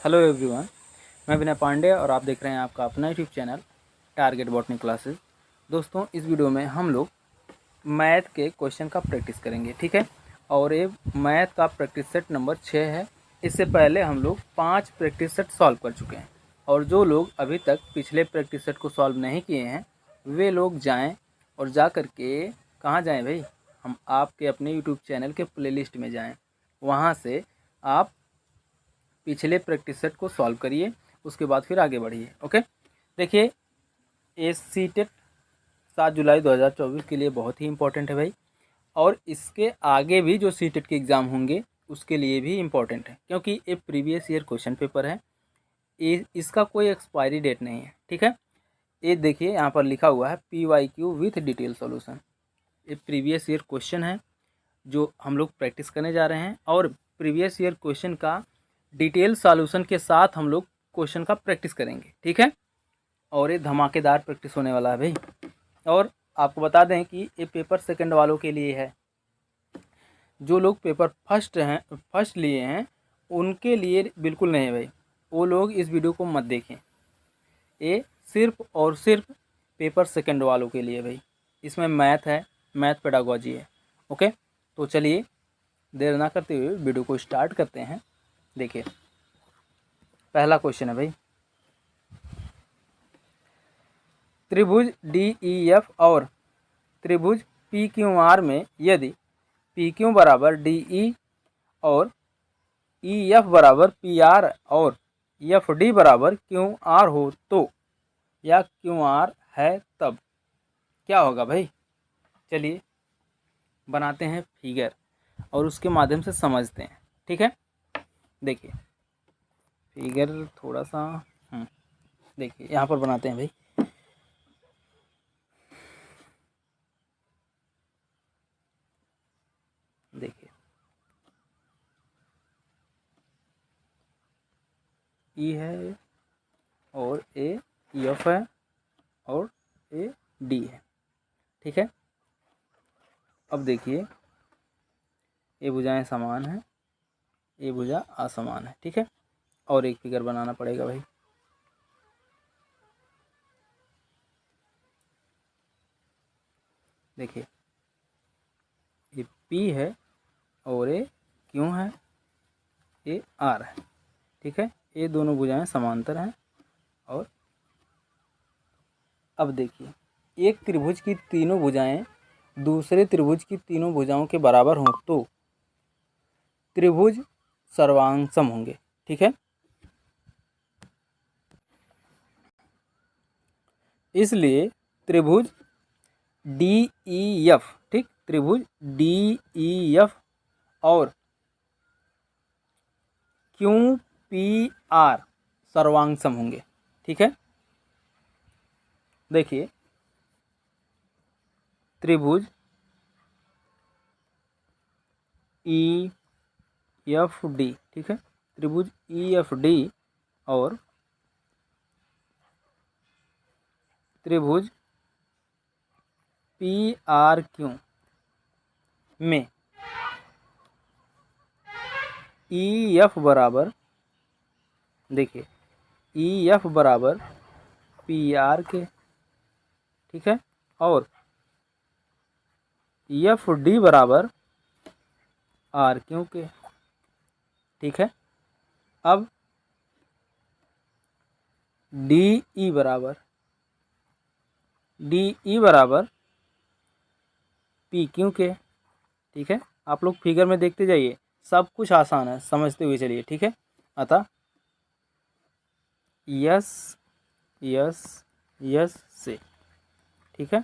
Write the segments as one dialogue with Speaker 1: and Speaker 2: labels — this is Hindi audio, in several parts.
Speaker 1: हेलो एवरीवन, मैं विनय पांडे और आप देख रहे हैं आपका अपना YouTube channel target botany classes. दोस्तों, इस वीडियो में हम लोग मैथ के क्वेश्चन का प्रैक्टिस करेंगे, ठीक है। और ये मैथ का प्रैक्टिस सेट नंबर 6 है। इससे पहले हम लोग 5 प्रैक्टिस सेट सॉल्व कर चुके हैं और जो लोग अभी तक पिछले प्रैक्टिस सेट को सॉल्व नहीं किए हैं वे लोग जाएँ और जा कर के कहाँ जाएँ भाई, हम आपके अपने यूट्यूब चैनल के प्लेलिस्ट में जाएँ, वहाँ से आप पिछले प्रैक्टिस सेट को सॉल्व करिए, उसके बाद फिर आगे बढ़िए। ओके, देखिए ये सीटेट 7 जुलाई 2024 के लिए बहुत ही इम्पोर्टेंट है भाई, और इसके आगे भी जो सीटेट के एग्ज़ाम होंगे उसके लिए भी इम्पोर्टेंट है, क्योंकि ये प्रीवियस ईयर क्वेश्चन पेपर है। ये इसका कोई एक्सपायरी डेट नहीं है, ठीक है। ये देखिए यहाँ पर लिखा हुआ है PYQ विथ डिटेल सॉल्यूशन। ये प्रीवियस ईयर क्वेश्चन है जो हम लोग प्रैक्टिस करने जा रहे हैं, और प्रीवियस ईयर क्वेश्चन का डिटेल सॉल्यूशन के साथ हम लोग क्वेश्चन का प्रैक्टिस करेंगे, ठीक है। और ये धमाकेदार प्रैक्टिस होने वाला है भाई। और आपको बता दें कि ये पेपर सेकंड वालों के लिए है। जो लोग पेपर फर्स्ट लिए हैं उनके लिए बिल्कुल नहीं है भाई, वो लोग इस वीडियो को मत देखें। ये सिर्फ और सिर्फ पेपर सेकंड वालों के लिए भाई। इसमें मैथ है, मैथ पेडागोजी है। ओके, तो चलिए देर ना करते हुए वीडियो को स्टार्ट करते हैं। देखिए पहला क्वेश्चन है भाई, त्रिभुज DEF और त्रिभुज PQR में यदि PQ बराबर DE और EF बराबर PR और FD बराबर QR हो तो, या QR है तब क्या होगा भाई। चलिए बनाते हैं फिगर और उसके माध्यम से समझते हैं, ठीक है। देखिए फिगर थोड़ा सा देखिए यहाँ पर बनाते हैं भाई। देखिए E है और EF है और D है, ठीक है। अब देखिए ये भुजाएं समान हैं, ये भुजा असमान है, ठीक है। और एक फिगर बनाना पड़ेगा भाई। देखिए ये P है और ये Q है, ये R है, ठीक है। ये दोनों भुजाएं समांतर हैं। और अब देखिए एक त्रिभुज की तीनों भुजाएं दूसरे त्रिभुज की तीनों भुजाओं के बराबर हों तो त्रिभुज सर्वांगसम होंगे, ठीक है। इसलिए त्रिभुज DEF, ठीक, त्रिभुज DEF और QPR सर्वांगसम होंगे, ठीक है। देखिए त्रिभुज EFD, ठीक है, त्रिभुज EFD और त्रिभुज PRQ में EF बराबर, देखिए EF बराबर PR के, ठीक है, और FD बराबर RQ के, ठीक है। अब DE बराबर PQ के, ठीक है। आप लोग फिगर में देखते जाइए, सब कुछ आसान है, समझते हुए चलिए, ठीक है। अतः यस यस यस से, ठीक है,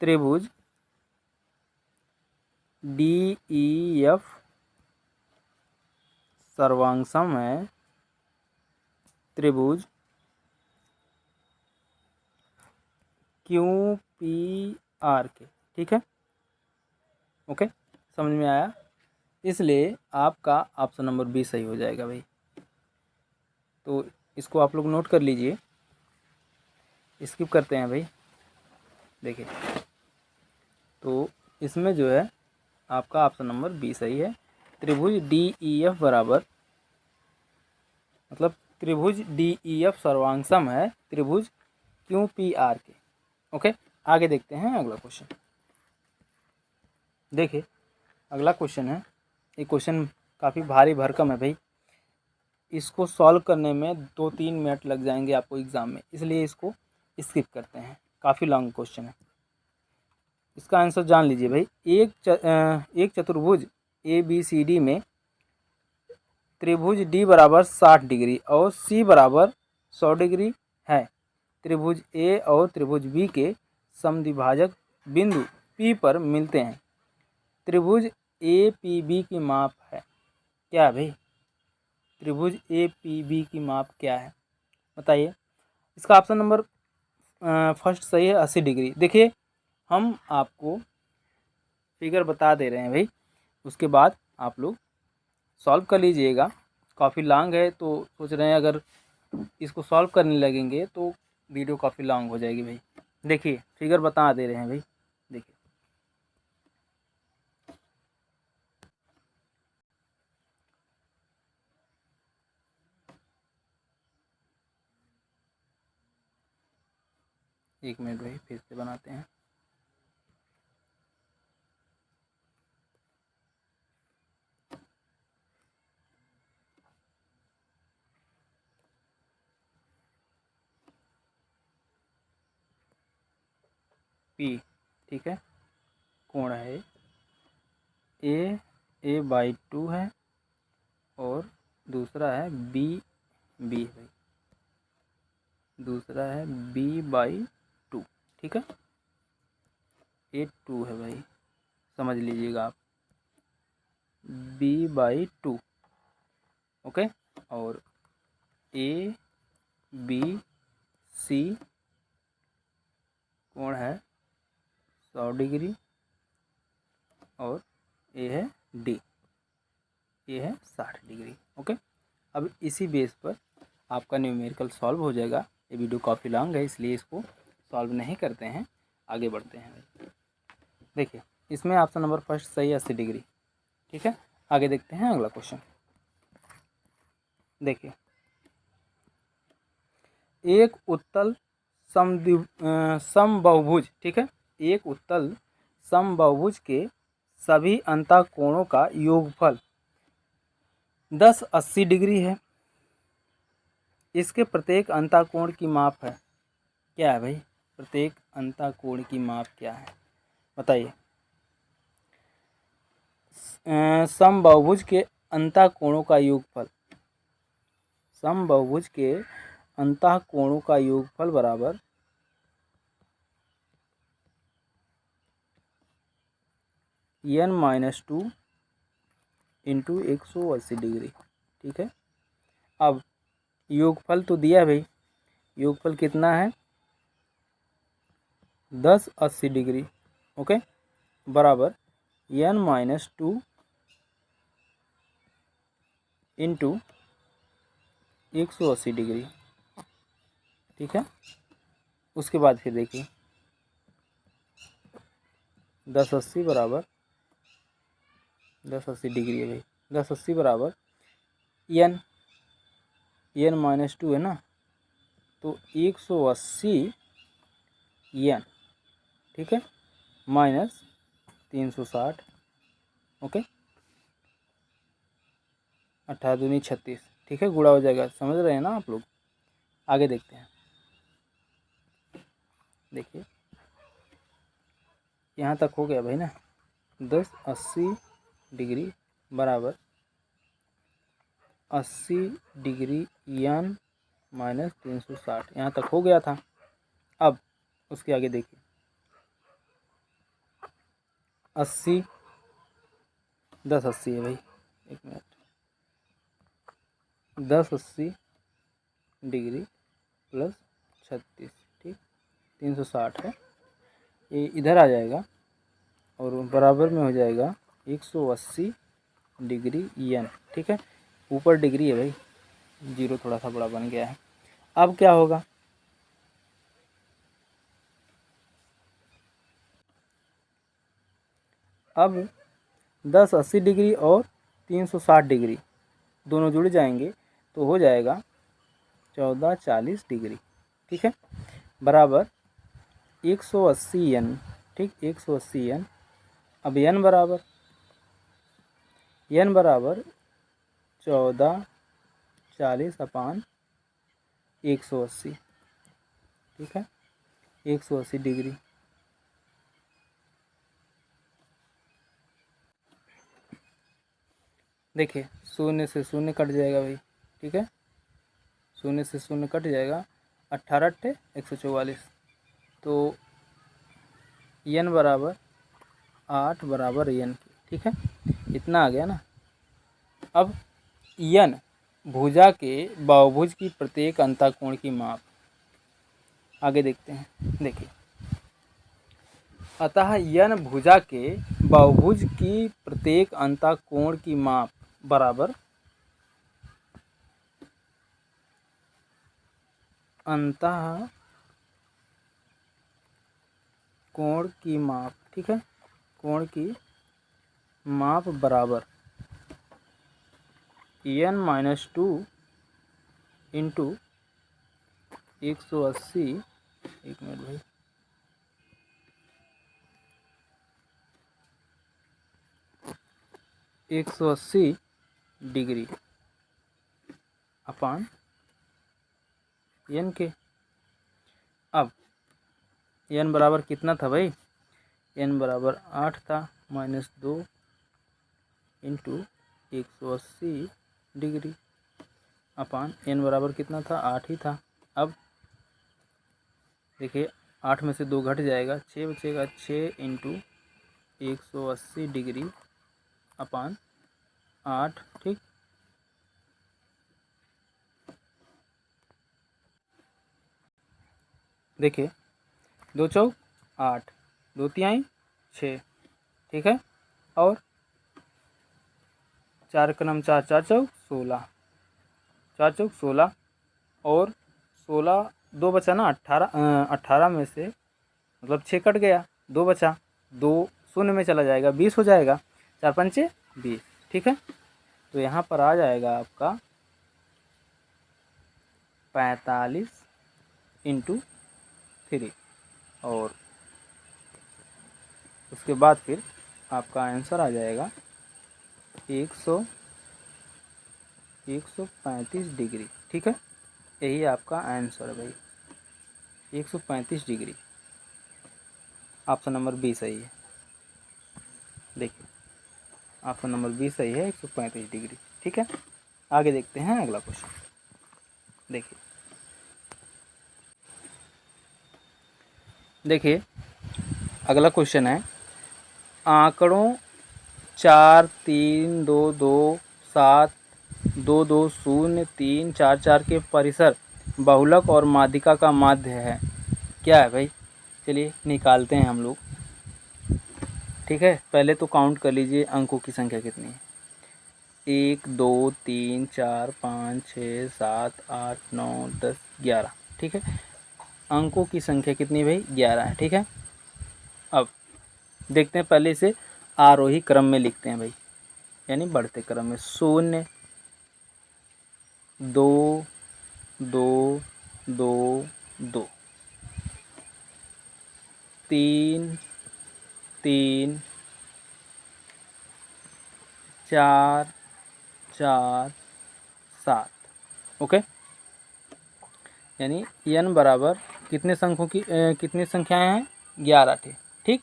Speaker 1: त्रिभुज DEF सर्वांगसम है त्रिभुज QPR के, ठीक है। ओके, समझ में आया। इसलिए आपका ऑप्शन नंबर B सही हो जाएगा भाई। तो इसको आप लोग नोट कर लीजिए, स्किप करते हैं भाई। देखिए तो इसमें जो है आपका ऑप्शन नंबर B सही है, त्रिभुज DEF बराबर, मतलब त्रिभुज DEF सर्वांगसम है त्रिभुज QPR के। ओके, आगे देखते हैं अगला क्वेश्चन। देखिए अगला क्वेश्चन है, ये क्वेश्चन काफ़ी भारी भरकम है भाई, इसको सॉल्व करने में 2-3 मिनट लग जाएंगे आपको एग्ज़ाम में, इसलिए इसको स्किप करते हैं, काफ़ी लॉन्ग क्वेश्चन है। इसका आंसर जान लीजिए भाई। एक चतुर्भुज ABCD में त्रिभुज D बराबर 60 डिग्री और C बराबर 100 डिग्री है। त्रिभुज A और त्रिभुज B के समद्विभाजक बिंदु P पर मिलते हैं। त्रिभुज APB की माप है क्या भाई? त्रिभुज APB की माप क्या है बताइए। इसका ऑप्शन नंबर फर्स्ट सही है 80 डिग्री। देखिए हम आपको फिगर बता दे रहे हैं भाई, उसके बाद आप लोग सॉल्व कर लीजिएगा। काफ़ी लॉन्ग है तो सोच रहे हैं अगर इसको सॉल्व करने लगेंगे तो वीडियो काफ़ी लॉन्ग हो जाएगी भाई। देखिए फिगर बता दे रहे हैं भाई, देखिए एक मिनट भाई फिर से बनाते हैं। P ठीक है, कोण है A/2 है और दूसरा है B है भाई, दूसरा है B/2 ठीक है, A2 है भाई, समझ लीजिएगा आप, B/2 ओके। और ABC कोण है 100 डिग्री और A है D, ये है 60 डिग्री ओके। अब इसी बेस पर आपका न्यूमेरिकल सॉल्व हो जाएगा। ये वीडियो काफ़ी लॉन्ग है इसलिए इसको सॉल्व नहीं करते हैं, आगे बढ़ते हैं। देखिए इसमें ऑप्शन नंबर फर्स्ट सही है 80 डिग्री ठीक है। आगे देखते हैं अगला क्वेश्चन। देखिए एक उत्तल समबाहुभुज ठीक है, एक उत्तल समबाहुभुज के सभी अंतःकोणों का योगफल 10-80 डिग्री है। इसके प्रत्येक अंतःकोण की माप है क्या है भाई? प्रत्येक अंतःकोण की माप क्या है बताइए। समबाहुभुज के अंतःकोणों का योगफल, समबाहुभुज के अंतःकोणों का योगफल बराबर n-2 इंटू 180 डिग्री ठीक है। अब योगफल तो दिया है भाई, योगफल कितना है 10-80 डिग्री ओके, बराबर n-2 इंटू 180 डिग्री ठीक है। उसके बाद फिर देखिए 10-80 बराबर 10-80 डिग्री है भाई, 10-80 बराबर n-2 है ना, तो 180 n ठीक है माइनस 360 ओके, 18 दूनी 36 ठीक है, गुणा हो जाएगा, समझ रहे हैं ना आप लोग। आगे देखते हैं। देखिए यहाँ तक हो गया भाई ना, 10-80 डिग्री बराबर 80 डिग्री n माइनस 360, यहाँ तक हो गया था। अब उसके आगे देखिए 80 10-80 है भाई, एक मिनट, 10-80 डिग्री प्लस 36 ठीक 360 है, ये इधर आ जाएगा और बराबर में हो जाएगा 180 डिग्री n ठीक है। ऊपर डिग्री है भाई, जीरो थोड़ा सा बड़ा बन गया है। अब क्या होगा, अब 10-80 डिग्री और 360 डिग्री, दोनों जुड़ जाएंगे तो हो जाएगा 1440 डिग्री। ठीक है, बराबर 180 एन। ठीक, 180 एन। अब एन बराबर 1440 अपान 180। ठीक है, 180 डिग्री। देखिए, शून्य से शून्य कट जाएगा भाई। ठीक है, शून्य से शून्य कट जाएगा, 18 × 144, तो एन बराबर 8 बराबर एन की। ठीक है, इतना आ गया ना। अब एन भुजा के बहुभुज की प्रत्येक अंतःकोण की माप, आगे देखते हैं। देखिए, अतः एन भुजा के बहुभुज की प्रत्येक अंतःकोण की माप बराबर अंतः कोण की माप। ठीक है, कोण की माप बराबर n-2 इंटू 180। एक मिनट भाई, 180 डिग्री अपान एन के। अब एन बराबर कितना था भाई? एन बराबर 8 था, -2 इंटू 180 डिग्री अपान एन बराबर कितना था? 8 ही था। अब देखिए, 8 में से 2 घट जाएगा, 6 बचेगा। 6 इंटू 180 डिग्री अपान 8। ठीक, देखिए, 2 चौक 8, 2 तिहाई 6। ठीक है, और 4 × 4, 4 चौक 16, 4 चौक 16, और 16 2 बचा ना, 18 में से मतलब 6 कट गया, 2 बचा, 2 शून्य में चला जाएगा, 20 हो जाएगा। 4 पंचे 20। ठीक है, तो यहाँ पर आ जाएगा आपका 45 इंटू 3, और उसके बाद फिर आपका आंसर आ जाएगा 135 डिग्री। ठीक है, यही आपका आंसर है भाई, 135 डिग्री। ऑप्शन नंबर बी सही है। देखिए, ऑप्शन नंबर बी सही है, 135 डिग्री। ठीक है, आगे देखते हैं अगला क्वेश्चन। देखिए, अगला क्वेश्चन है, आंकड़ों 4 3 2 2 7 2 2 0 3 4 4 के परिसर बहुलक और माध्यिका का माध्य है। क्या है भाई? चलिए निकालते हैं हम लोग। ठीक है, पहले तो काउंट कर लीजिए अंकों की संख्या कितनी है। 1 2 3 4 5 6 7 8 9 10 11। ठीक है, अंकों की संख्या कितनी भाई? 11 है। ठीक है, अब देखते हैं, पहले इसे आरोही क्रम में लिखते हैं भाई, यानी बढ़ते क्रम में। 0 2 2 2 2 3 3 4 4 7। ओके, यानी n बराबर कितने संख्यों की कितनी संख्याएं हैं? 11 थे। ठीक,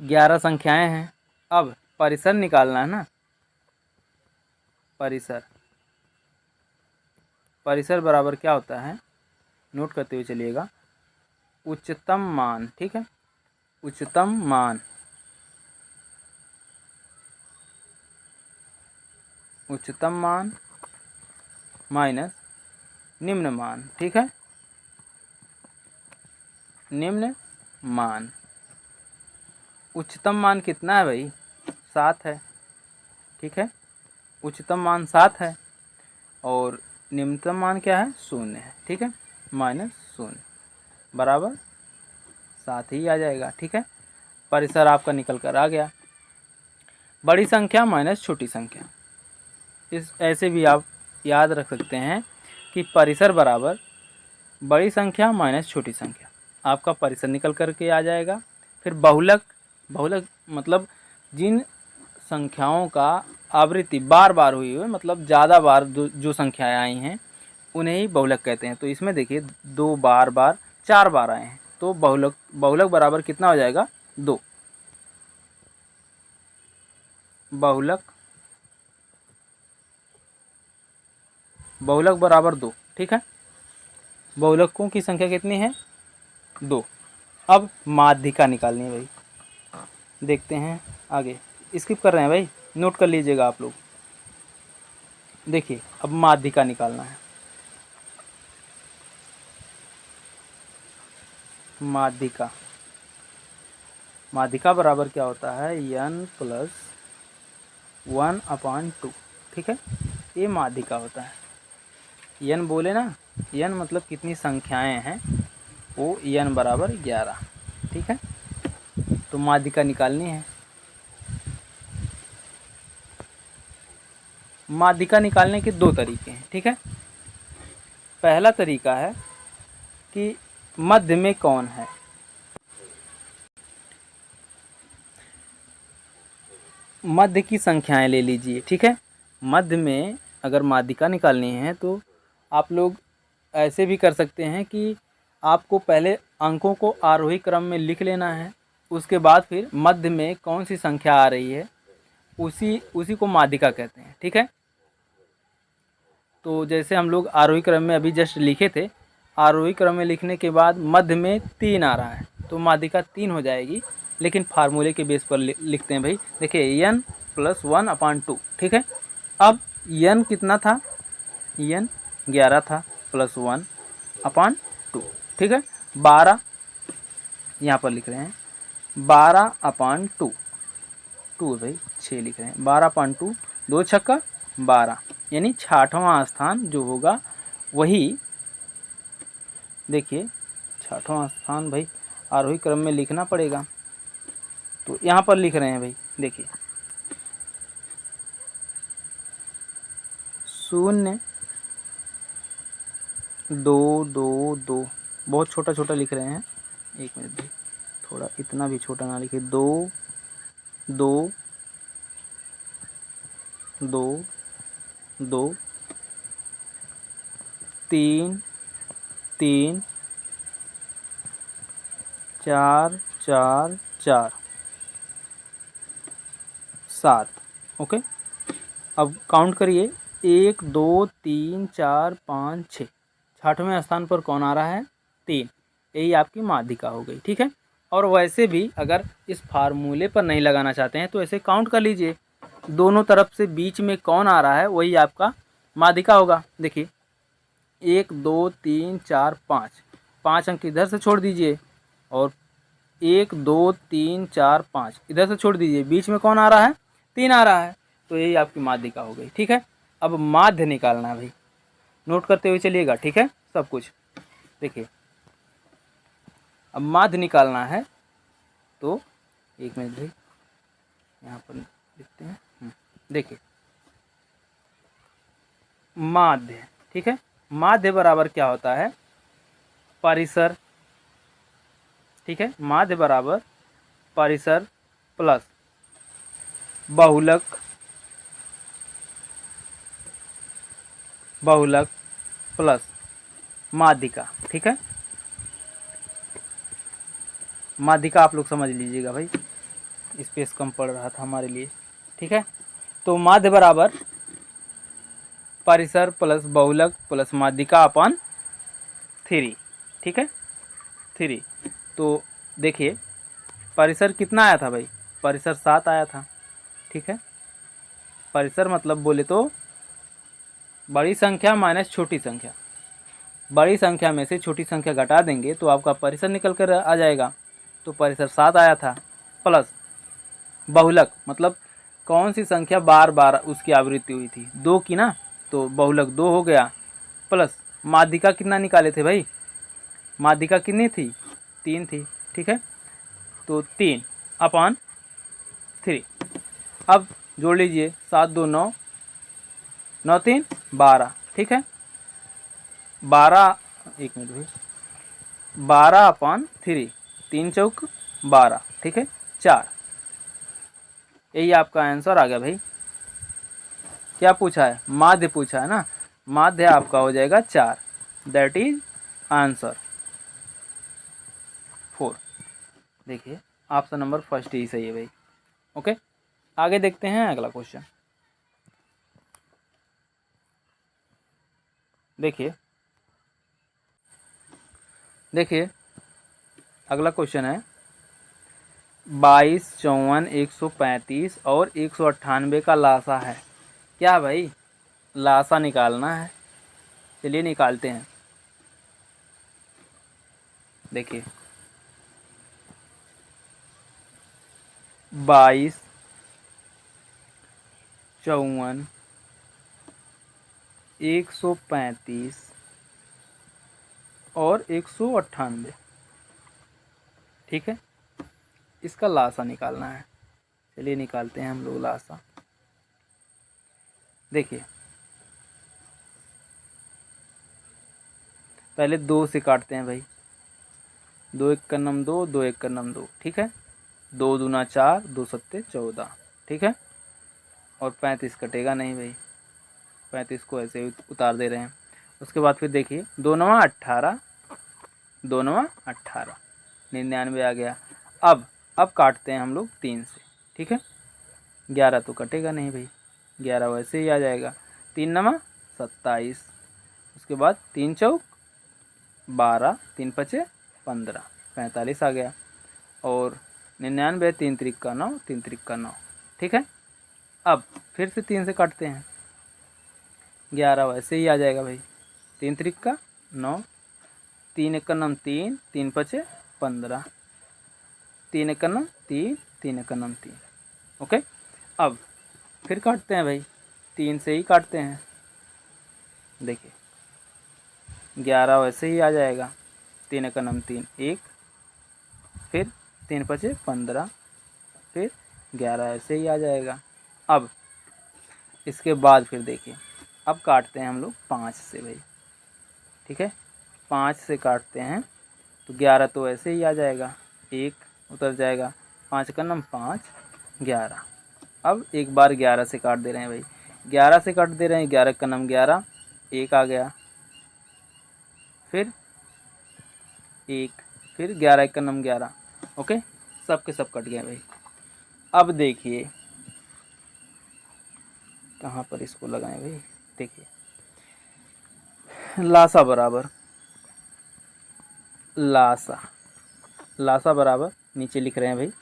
Speaker 1: 11 संख्याएं हैं। अब परिसर निकालना है ना। परिसर बराबर क्या होता है? नोट करते हुए चलिएगा, उच्चतम मान। ठीक है, उच्चतम मान, उच्चतम मान माइनस निम्न मान। ठीक है, निम्न मान। उच्चतम मान कितना है भाई? 7 है। ठीक है, उच्चतम मान 7 है, और निम्नतम मान क्या है? 0 है। ठीक है, -0 बराबर 7 ही आ जाएगा। ठीक है, परिसर आपका निकल कर आ गया। बड़ी संख्या माइनस छोटी संख्या, इस ऐसे भी आप याद रख सकते हैं कि परिसर बराबर बड़ी संख्या माइनस छोटी संख्या, आपका परिसर निकल कर के आ जाएगा। फिर बहुलक, बहुलक मतलब जिन संख्याओं का आवृत्ति बार बार हुई है, मतलब ज़्यादा बार जो संख्याएं आई हैं उन्हें ही बहुलक कहते हैं। तो इसमें देखिए 2 बार 4 बार आए हैं, तो बहुलक, बहुलक बराबर कितना हो जाएगा 2। बहुलक, बहुलक बराबर 2, ठीक है। बहुलकों की संख्या कितनी है 2। अब माध्यिका निकालनी है भाई, देखते हैं आगे। स्किप कर रहे हैं भाई, नोट कर लीजिएगा आप लोग। देखिए अब माध्यिका निकालना है। माध्यिका, माध्यिका बराबर क्या होता है n + 1/2, ठीक है। ये माध्यिका होता है। n बोले ना, n मतलब कितनी संख्याएं हैं, वो n बराबर 11, ठीक है। तो माध्यिका निकालनी है। माध्यिका निकालने के 2 तरीके हैं, ठीक है। पहला तरीका है कि मध्य में कौन है, मध्य की संख्याएं ले लीजिए, ठीक है। मध्य में अगर माध्यिका निकालनी है तो आप लोग ऐसे भी कर सकते हैं कि आपको पहले अंकों को आरोही क्रम में लिख लेना है, उसके बाद फिर मध्य में कौन सी संख्या आ रही है उसी को माध्यिका कहते हैं, ठीक है। तो जैसे हम लोग आरोही क्रम में अभी जस्ट लिखे थे, आरोही क्रम में लिखने के बाद मध्य में 3 आ रहा है तो माध्यिका 3 हो जाएगी, लेकिन फार्मूले के बेस पर लिखते हैं भाई। देखिए n + 1/2, ठीक है। अब n कितना था, n 11 था + 1/2, ठीक है। 12 यहाँ पर लिख रहे हैं, 12/2, 2 भाई 6 लिख रहे हैं, 12/2, 2 छक्का 12, यानी 6वां स्थान जो होगा वही, देखिए 6वां स्थान भाई आरोही क्रम में लिखना पड़ेगा, तो यहाँ पर लिख रहे हैं भाई। देखिए 0 2 2 2, बहुत छोटा छोटा लिख रहे हैं, 1 मिनट भाई, थोड़ा इतना भी छोटा ना लिखिए। 2 2 2 2 3 3 4 4 4 7, ओके। अब काउंट करिए, 1 2 3 4 5 6, 6वें स्थान पर कौन आ रहा है 3, यही आपकी माध्यिका हो गई, ठीक है। और वैसे भी अगर इस फार्मूले पर नहीं लगाना चाहते हैं तो ऐसे काउंट कर लीजिए, दोनों तरफ से बीच में कौन आ रहा है वही आपका माध्यिका होगा। देखिए 1 2 3 4 5, 5 अंक इधर से छोड़ दीजिए, और 1 2 3 4 5 इधर से छोड़ दीजिए, बीच में कौन आ रहा है 3 आ रहा है, तो यही आपकी माध्यिका हो गई, ठीक है। अब माध्य निकालना है भाई, नोट करते हुए चलिएगा, ठीक है सब कुछ। देखिए अब माध्य निकालना है तो 1 मिनट भाई, यहाँ पर लिखते हैं। देखिए माध्य, ठीक है। माध्य बराबर क्या होता है परिसर, ठीक है। माध्य बराबर परिसर प्लस बहुलक, बहुलक प्लस माध्यिका, ठीक है। माध्यिका आप लोग समझ लीजिएगा भाई, स्पेस कम पड़ रहा था हमारे लिए, ठीक है। तो माध्य बराबर परिसर प्लस बहुलक प्लस माध्यिका अपन 3, ठीक है 3। तो देखिए परिसर कितना आया था भाई, परिसर 7 आया था, ठीक है। परिसर मतलब बोले तो बड़ी संख्या माइनस छोटी संख्या, बड़ी संख्या में से छोटी संख्या घटा देंगे तो आपका परिसर निकल कर आ जाएगा। तो परिसर 7 आया था, प्लस बहुलक मतलब कौन सी संख्या बार बार उसकी आवृत्ति हुई थी, 2 की ना, तो बहुलक 2 हो गया, प्लस माध्यिका कितना निकाले थे भाई, माध्यिका कितनी थी 3 थी, ठीक है। तो 3 अपॉन 3। अब जोड़ लीजिए, 7 2 9, 9 3 12, ठीक है। 12, एक मिनट भाई, 12 अपॉन 3, 3 चौक 12, ठीक है, 4। यही आपका आंसर आ गया भाई। क्या पूछा है? माध्य पूछा है ना, माध्य आपका हो जाएगा 4, दैट इज आंसर 4। देखिए ऑप्शन नंबर फर्स्ट ही सही है भाई। ओके, आगे देखते हैं अगला क्वेश्चन। देखिए अगला क्वेश्चन है 22 54 135 और 198 का लासा है। क्या भाई? लासा निकालना है, चलिए निकालते हैं। देखिए 22 54 135 और 198, ठीक है, इसका लासा निकालना है। चलिए निकालते हैं हम लोग लासा। देखिए पहले 2 से काटते हैं भाई, 2 1 का नम 2, 2 1 का नम 2, ठीक है। 2 दूना 4, 2 सत्ते 14, ठीक है। और 35 कटेगा नहीं भाई, 35 को ऐसे ही उतार दे रहे हैं। उसके बाद फिर देखिए 2 9 18, 2 9 18, 99 आ गया। अब काटते हैं हम लोग 3 से, ठीक है। 11 तो कटेगा नहीं भाई, 11 वैसे ही आ जाएगा। 3 9 27, उसके बाद 3 चौक 12, 3 पचे 15, 45 आ गया। और 99, 3 त्रिक का 9, 3 त्रिक का 9, ठीक है। अब फिर से 3 से काटते हैं, 11 वैसे ही आ जाएगा भाई। 3 त्रिक का 9, 3 एक का नम 3, 3 पचे 15, 3 एक का नम 3, 3 एक का नम 3, ओके। अब फिर काटते हैं भाई, 3 से ही काटते हैं। देखिए 11 वैसे ही आ जाएगा, 3 एक का नम 3 1, फिर 3 पचे 15, फिर 11 ऐसे ही आ जाएगा। अब इसके बाद फिर देखिए, अब काटते हैं हम लोग 5 से भाई, ठीक है। 5 से काटते हैं तो 11 तो ऐसे ही आ जाएगा, 1 उतर जाएगा, 5 का नम 5, 11। अब एक बार 11 से काट दे रहे हैं भाई, 11 से काट दे रहे हैं, 11 का नम 11, 1 आ गया, फिर 1, फिर 11 का नम 11, ओके। सब के सब कट गए भाई। अब देखिए कहाँ पर इसको लगाएं भाई, देखिए लासा बराबर लासा, लासा बराबर नीचे लिख रहे हैं भाई,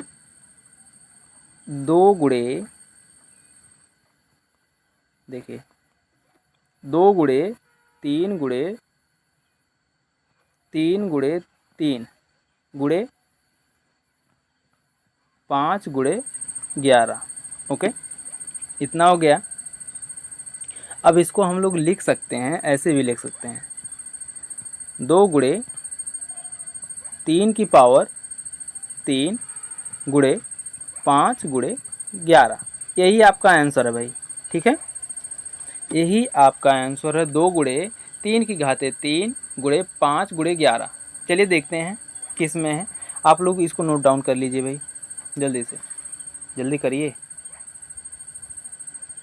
Speaker 1: 2 गुणे, देखिए 2 गुणे 3 गुणे 3 गुणे 3 गुणे 5 गुणे 11, ओके, इतना हो गया। अब इसको हम लोग लिख सकते हैं, ऐसे भी लिख सकते हैं, 2 गुणे 3 की पावर 3 गुणे 5 गुणे 11, यही आपका आंसर है भाई, ठीक है। यही आपका आंसर है, 2 गुणे 3 की घाते 3 गुणे 5 गुणे 11। चलिए देखते हैं किस में है। आप लोग इसको नोट डाउन कर लीजिए भाई, जल्दी से, जल्दी करिए,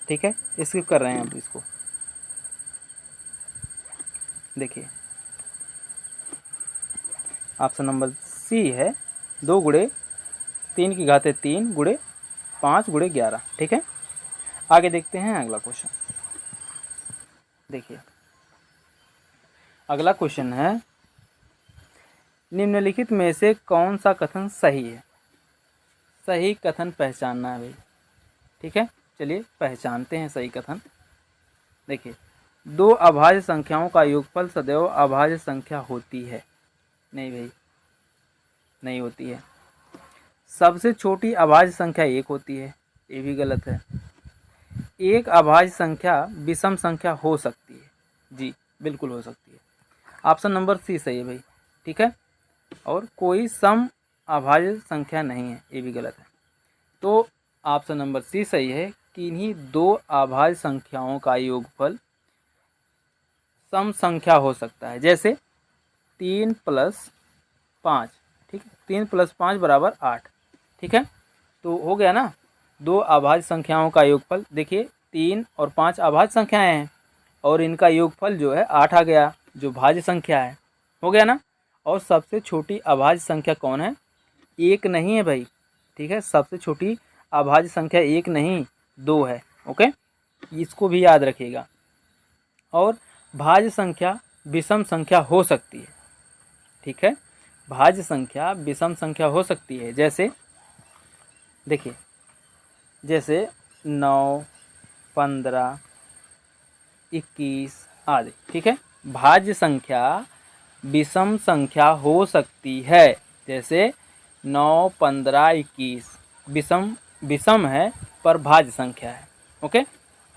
Speaker 1: ठीक है। स्किप कर रहे हैं अब इसको। देखिए ऑप्शन नंबर सी है, 2 गुणे 3 की घाते 3 गुणे 5 गुणे 11, ठीक है। आगे देखते हैं अगला क्वेश्चन। देखिए अगला क्वेश्चन है, निम्नलिखित में से कौन सा कथन सही है? सही कथन पहचानना है भाई, ठीक है। चलिए पहचानते हैं सही कथन। देखिए 2 अभाज्य संख्याओं का योगफल सदैव अभाज्य संख्या होती है? नहीं भाई, नहीं होती है। सबसे छोटी अभाज्य संख्या 1 होती है, ये भी गलत है। एक अभाज्य संख्या विषम संख्या हो सकती है, जी बिल्कुल हो सकती है। ऑप्शन नंबर सी सही है भाई, ठीक है। और कोई सम अभाज्य संख्या नहीं है, ये भी गलत है। तो ऑप्शन नंबर सी सही है कि इन्हीं दो अभाज्य संख्याओं का योगफल सम संख्या हो सकता है। जैसे 3 + 5, ठीक है, 3 + 5 = 8, ठीक है। तो हो गया ना, दो अभाज्य संख्याओं का योगफल। देखिए 3 और 5 अभाज्य संख्याएं हैं और इनका योगफल जो है 8 आ गया, जो भाज्य संख्या है। हो गया ना। और सबसे छोटी अभाज्य संख्या कौन है? एक नहीं है भाई, ठीक है। सबसे छोटी अभाज्य संख्या एक नहीं, 2 है। ओके, इसको भी याद रखिएगा। और भाज्य संख्या विषम संख्या हो सकती है, ठीक है। भाज्य संख्या विषम संख्या हो सकती है। जैसे देखिए, जैसे 9, 15, 21 आदि, ठीक है। भाज्य संख्या विषम संख्या हो सकती है। जैसे 9, 15, 21 विषम है पर भाज्य संख्या है। ओके।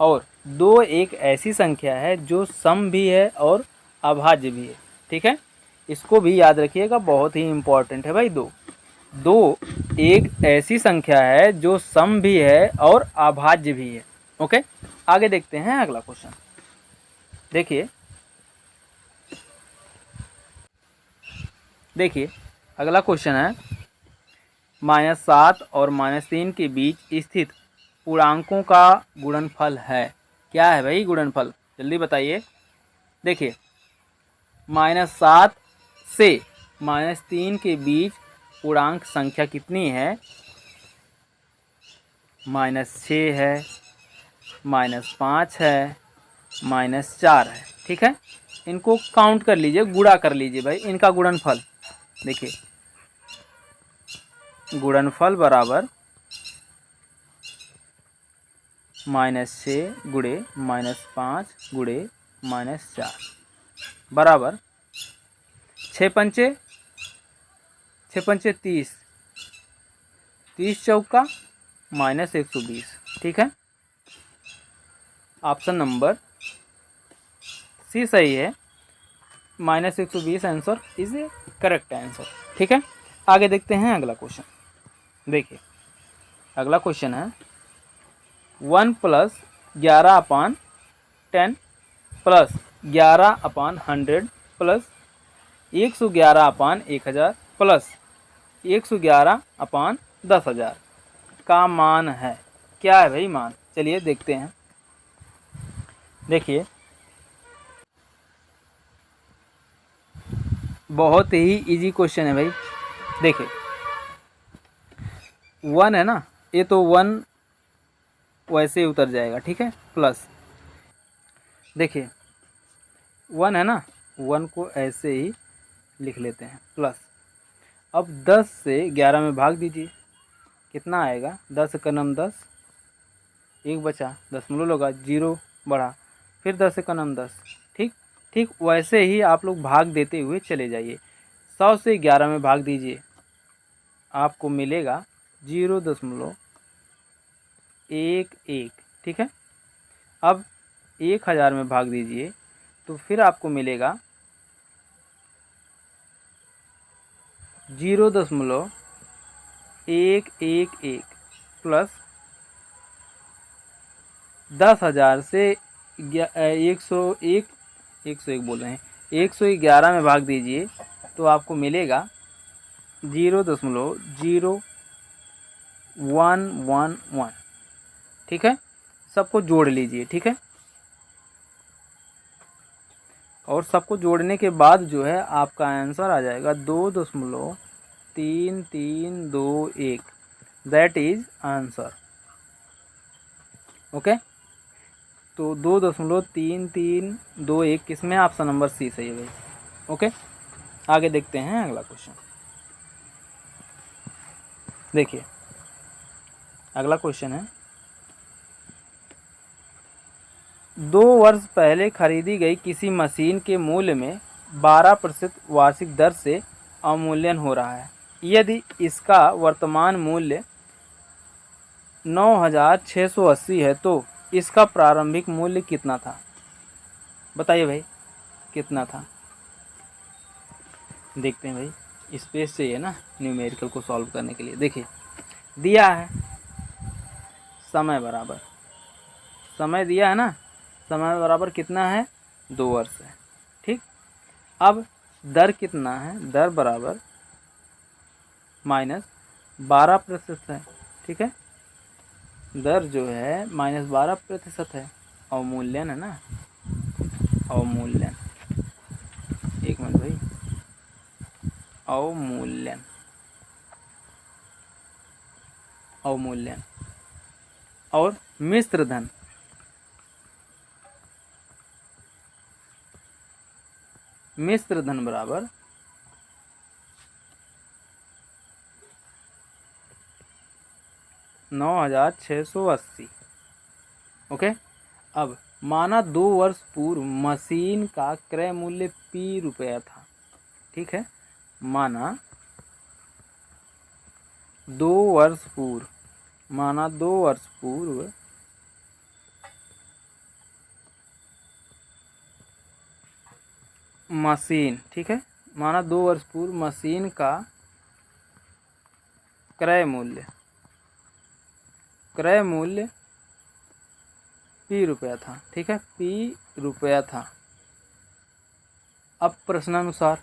Speaker 1: और 2 एक ऐसी संख्या है जो सम भी है और अभाज्य भी है, ठीक है। इसको भी याद रखिएगा, बहुत ही इम्पोर्टेंट है भाई। 2 एक ऐसी संख्या है जो सम भी है और अभाज्य भी है। ओके, आगे देखते हैं अगला क्वेश्चन। देखिए अगला क्वेश्चन है, -7 और -3 के बीच स्थित पूर्णांकों का गुणनफल है। क्या है भाई गुणनफल? जल्दी बताइए। देखिए, -7 से -3 के बीच पूर्णांक संख्या कितनी है? -6 है, -5 है, -4 है, ठीक है। इनको काउंट कर लीजिए, गुणा कर लीजिए भाई, इनका गुणनफल। देखिए, गुणनफल बराबर -6 गुणे -5 गुणे -4 बराबर 6 पंचे 30, 30 चौका -120, ठीक है। ऑप्शन नंबर सी सही है, -120 answer is A correct answer, ठीक है। आगे देखते हैं अगला क्वेश्चन। देखिए अगला क्वेश्चन है, 1 + 11/10 + 11/100 + 111/1000 + 111/10,000 का मान है। क्या है भाई मान? चलिए देखते हैं। देखिए, बहुत ही इजी क्वेश्चन है भाई। देखिए 1 है ना, ये तो 1 वैसे ही उतर जाएगा, ठीक है। प्लस, देखिए 1 है ना, 1 को ऐसे ही लिख लेते हैं, प्लस। अब 10 से 11 में भाग दीजिए, कितना आएगा? 10 का नाम 10, 1 बचा, दशमलव लगा, 0 बढ़ा, फिर 10 का नाम 10, ठीक। ठीक वैसे ही आप लोग भाग देते हुए चले जाइए। 100 से 11 में भाग दीजिए, आपको मिलेगा 0.11, ठीक है। अब 1000 में भाग दीजिए तो फिर आपको मिलेगा 0.111 प्लस 10,000 से 101 बोल रहे हैं, 111 में भाग दीजिए तो आपको मिलेगा 0.0111, ठीक है। सबको जोड़ लीजिए, ठीक है। और सबको जोड़ने के बाद जो है आपका आंसर आ जाएगा 2.3321, दैट इज आंसर। ओके, तो 2.3321 किसमें? ऑप्शन नंबर सी सही है भाई। ओके, आगे देखते हैं अगला क्वेश्चन। देखिए अगला क्वेश्चन है, 2 वर्ष पहले खरीदी गई किसी मशीन के मूल्य में 12% वार्षिक दर से अवमूल्यन हो रहा है। यदि इसका वर्तमान मूल्य 9,680 है तो इसका प्रारंभिक मूल्य कितना था? बताइए भाई कितना था? देखते हैं भाई, स्पेस चाहिए ना न्यूमेरिकल को सॉल्व करने के लिए। देखिए दिया है समय बराबर, समय दिया है ना, समय बराबर कितना है, 2 वर्ष है। ठीक, अब दर कितना है, दर बराबर -12% है। ठीक है, दर जो है -12% है। अवमूल्यन है ना, अवमूल्यन, एक मिनट भाई, अवमूल्यन, अवमूल्यन। और मिश्र धन, मिश्र धन बराबर 9,680। ओके, अब माना 2 वर्ष पूर्व मशीन का क्रय मूल्य ₹P था। ठीक है, माना 2 वर्ष पूर्व, माना 2 वर्ष पूर्व मशीन, ठीक है, माना 2 वर्ष पूर्व मशीन का क्रय मूल्य, क्रय मूल्य ₹P था। ठीक है, ₹P था। अब प्रश्नानुसार,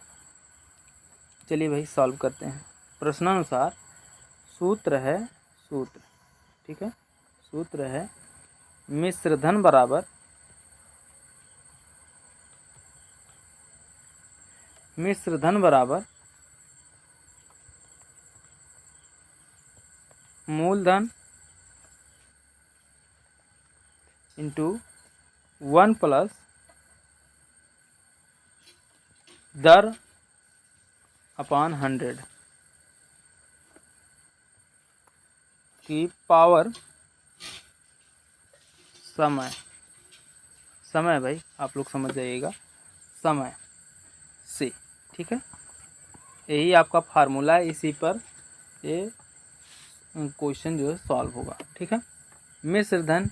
Speaker 1: चलिए भाई सॉल्व करते हैं। प्रश्नानुसार सूत्र है, सूत्र, ठीक है, सूत्र है मिश्र धन बराबर, मिश्र धन बराबर मूलधन इंटू 1 प्लस दर अपॉन 100 की पावर समय, समय भाई आप लोग समझ जाइएगा, समय से। ठीक है, यही आपका फार्मूला है, इसी पर ये क्वेश्चन जो है सॉल्व होगा। ठीक है, मिश्र धन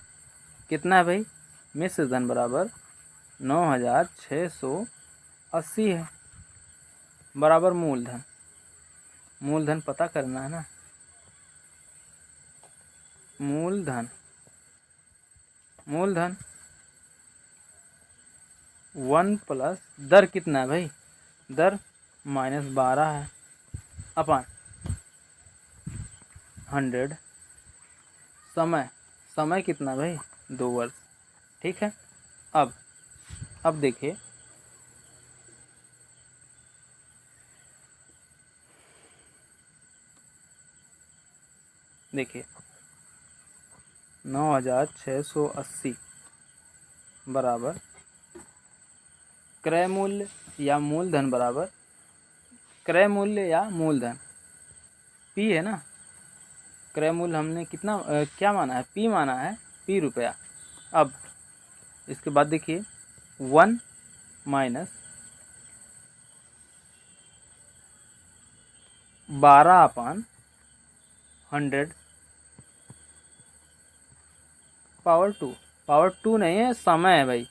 Speaker 1: कितना है भाई, मिश्र धन बराबर 9,680 है, बराबर मूलधन, मूलधन पता करना है ना, मूलधन, मूलधन 1 प्लस दर कितना है भाई, दर -12 है, अपन 100, समय, समय कितना भाई, 2 वर्ष। ठीक है, अब देखिए, देखिए 9,680 बराबर क्रय मूल्य या मूलधन बराबर, क्रय मूल्य या मूलधन P है ना, क्रय मूल्य हमने कितना क्या माना है, P माना है, ₹P। अब इसके बाद देखिए 1 माइनस 12/100 पावर 2, पावर 2 नहीं है, समय है भाई,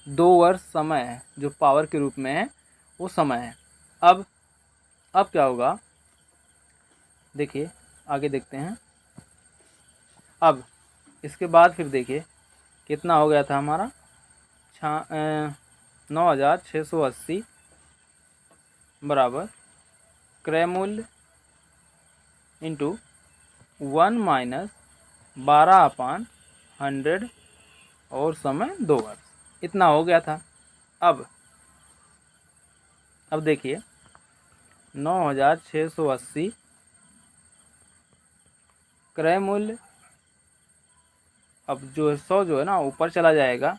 Speaker 1: 2 वर्ष समय है, जो पावर के रूप में है वो समय है। अब क्या होगा, देखिए आगे देखते हैं। अब इसके बाद फिर देखिए कितना हो गया था हमारा, 9,680 बराबर क्रय मूल्य इंटू 1 माइनस 12/100 और समय 2 वर्ष, इतना हो गया था। अब देखिए 9,680 क्रय मूल्य, अब जो है 100 जो है ना ऊपर चला जाएगा,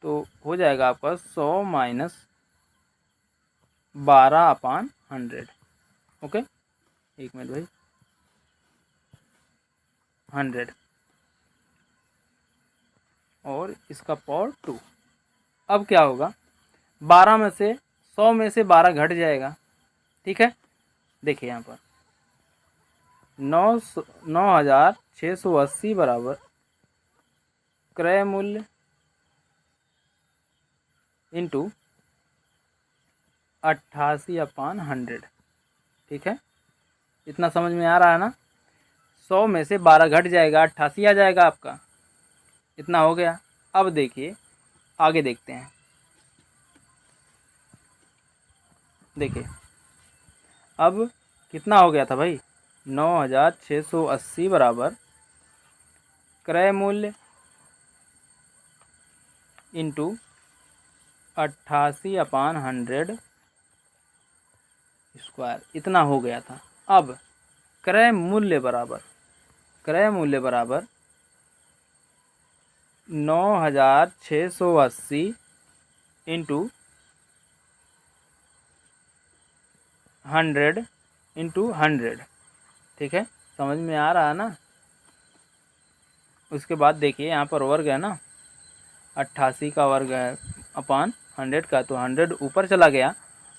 Speaker 1: तो हो जाएगा आपका 100 माइनस 12/100। ओके, एक मिनट भाई, 100 और इसका पावर 2। अब क्या होगा, 12 में से 100 में से 12 घट जाएगा। ठीक है, देखिए यहाँ पर 9,680 बराबर क्रय मूल्य इंटू 88/100। ठीक है, इतना समझ में आ रहा है ना, 100 में से 12 घट जाएगा, 88 आ जाएगा आपका। इतना हो गया। अब देखिए आगे देखते हैं। देखिए अब कितना हो गया था भाई, 9680 बराबर क्रय मूल्य इंटू 88/100 स्क्वायर, इतना हो गया था। अब क्रय मूल्य बराबर 9680 इंटू 100 ठीक है, समझ में आ रहा है ना। उसके बाद देखिए यहाँ पर वर्ग है ना, 88 का वर्ग है अपान 100 का, तो 100 ऊपर चला गया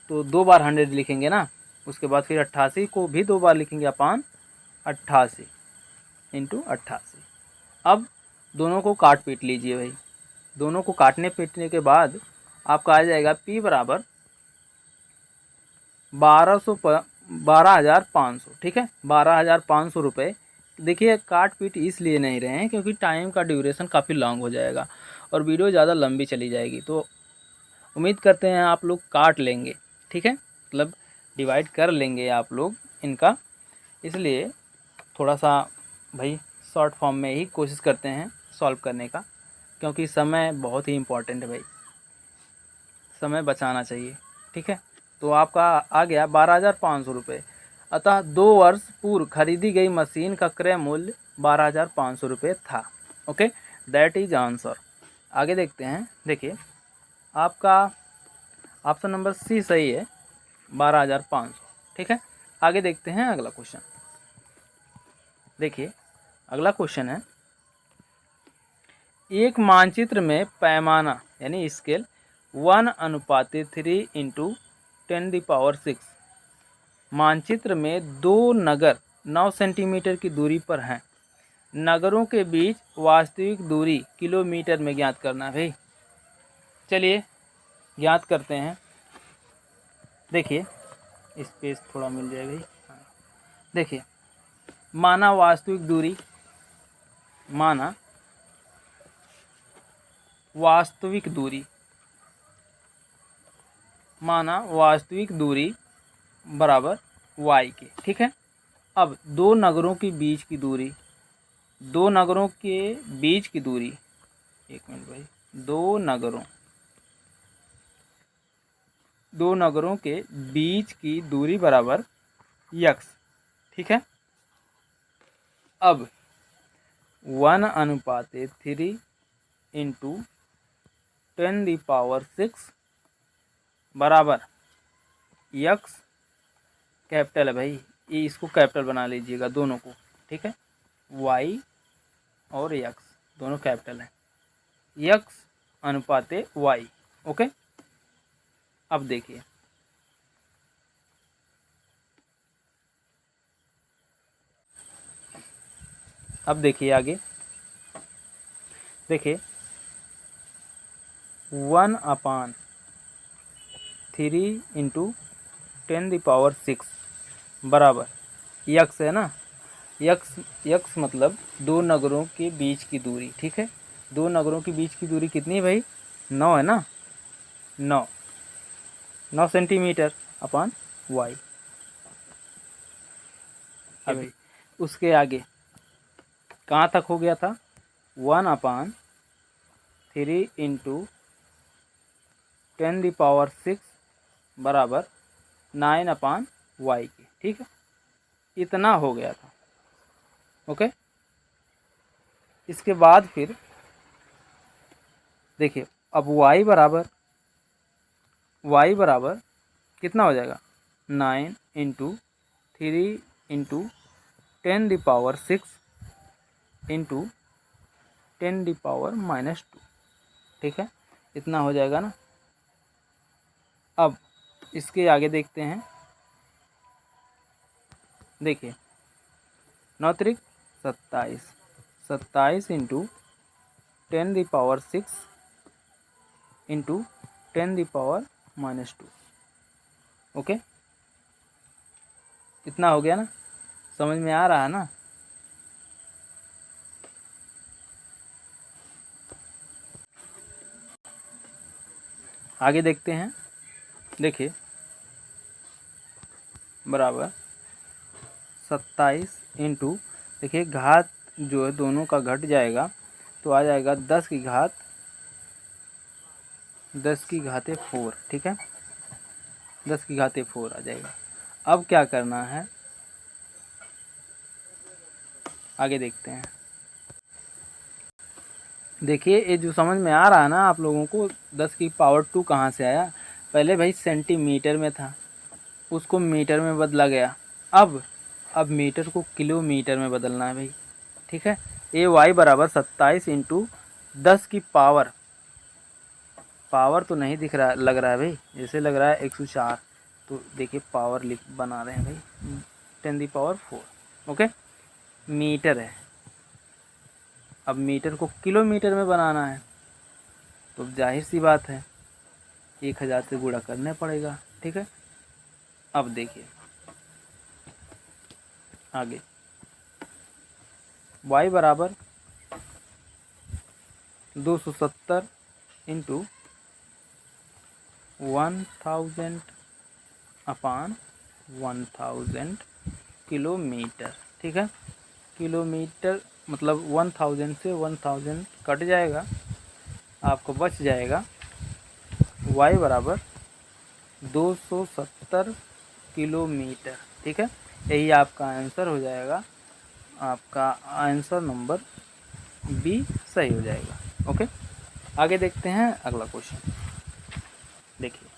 Speaker 1: तो 2 बार 100 लिखेंगे ना। उसके बाद फिर 88 को भी 2 बार लिखेंगे अपान 88 इंटू 88। अब दोनों को काट पीट लीजिए भाई। दोनों को काटने पीटने के बाद आपका आ जाएगा P बराबर 12,500, ठीक है, 12,500 रुपये। देखिए काट पीट इसलिए नहीं रहे हैं क्योंकि टाइम का ड्यूरेशन काफ़ी लॉन्ग हो जाएगा और वीडियो ज़्यादा लंबी चली जाएगी, तो उम्मीद करते हैं आप लोग काट लेंगे, ठीक है, मतलब डिवाइड कर लेंगे आप लोग इनका। इसलिए थोड़ा सा भाई शॉर्ट फॉर्म में ही कोशिश करते हैं सॉल्व करने का, क्योंकि समय बहुत ही इम्पोर्टेंट है भाई, समय बचाना चाहिए, ठीक है। तो आपका आ गया 12,500 रुपये। अतः 2 वर्ष पूर्व खरीदी गई मशीन का क्रय मूल्य 12,500 रुपये था। Okay, that is answer. आगे देखते हैं। देखिए आपका ऑप्शन नंबर सी सही है, 12,500, ठीक है। आगे देखते हैं अगला क्वेश्चन। देखिए अगला क्वेश्चन है, एक मानचित्र में पैमाना यानी स्केल 1:3 इंटू 10⁶ मानचित्र में 2 नगर 9 सेंटीमीटर की दूरी पर हैं। नगरों के बीच वास्तविक दूरी किलोमीटर में ज्ञात करना है भाई। चलिए ज्ञात करते हैं। देखिए स्पेस थोड़ा मिल जाएगा भाई। देखिए माना वास्तविक दूरी, माना वास्तविक दूरी, माना वास्तविक दूरी बराबर y के, ठीक है। अब 2 नगरों के बीच की दूरी, 2 नगरों के बीच की दूरी, एक मिनट भाई, 2 नगरों के बीच की दूरी बराबर x, ठीक है। अब 1:3 इंटू 10⁶ बराबर x कैपिटल है भाई, ये इसको कैपिटल बना लीजिएगा दोनों को, ठीक है। y और x दोनों कैपिटल हैं, x/y। ओके, अब देखिए आगे। देखिए 1/3 इंटू 10⁶ बराबर x है ना। x मतलब 2 नगरों के बीच की दूरी, ठीक है। 2 नगरों के बीच की दूरी कितनी है भाई, 9 है ना, 9 सेंटीमीटर अपान y। अभी उसके आगे कहाँ तक हो गया था, 1/3 इंटू 10⁶ बराबर 9/y के, ठीक है, इतना हो गया था। ओके, इसके बाद फिर देखिए अब y बराबर कितना हो जाएगा, 9 इंटू 3 इंटू 10⁶ इंटू 10⁻², ठीक है, इतना हो जाएगा ना। अब इसके आगे देखते हैं। देखिए 9 त्रिक 27, 27 इंटू 10⁶ इंटू 10⁻²। ओके, इतना हो गया ना, समझ में आ रहा है ना। आगे देखते हैं। देखिए बराबर 27 इंटू, देखिए घात जो है दोनों का घट जाएगा तो आ जाएगा 10 की घात 4, ठीक है, 10 की घात 4 आ जाएगा। अब क्या करना है, आगे देखते हैं। देखिए ये जो समझ में आ रहा है ना आप लोगों को, 10 की पावर 2 कहाँ से आया। पहले भाई सेंटीमीटर में था, उसको मीटर में बदला गया। अब मीटर को किलोमीटर में बदलना है भाई, ठीक है। ए वाई बराबर 27 इंटू 10 की पावर तो नहीं दिख रहा, लग रहा है भाई, जैसे लग रहा है 104। तो देखिए पावर लिख बना रहे हैं भाई 10⁴, ओके। मीटर है, अब मीटर को किलोमीटर में बनाना है तो जाहिर सी बात है 1000 से गुणा करने पड़ेगा, ठीक है। अब देखिए आगे, y बराबर 270 इंटू 1000/1000 किलोमीटर, ठीक है। किलोमीटर मतलब 1000 से 1000 कट जाएगा, आपको बच जाएगा y बराबर 270 किलोमीटर, ठीक है। यही आपका आंसर हो जाएगा, आपका आंसर नंबर बी सही हो जाएगा, ओके। आगे देखते हैं अगला क्वेश्चन। देखिए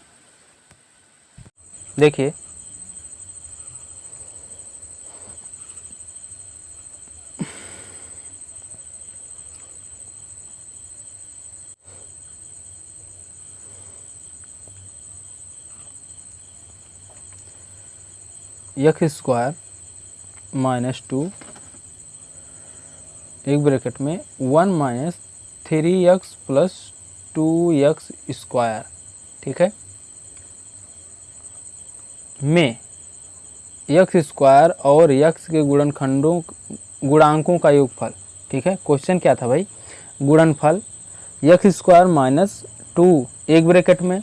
Speaker 1: x² -2 एक ब्रैकेट में 1 - 3x + 2x², ठीक है, में x² और x के गुणांकों का योगफल, ठीक है। क्वेश्चन क्या था भाई, गुणनफल x² - 2 एक ब्रैकेट में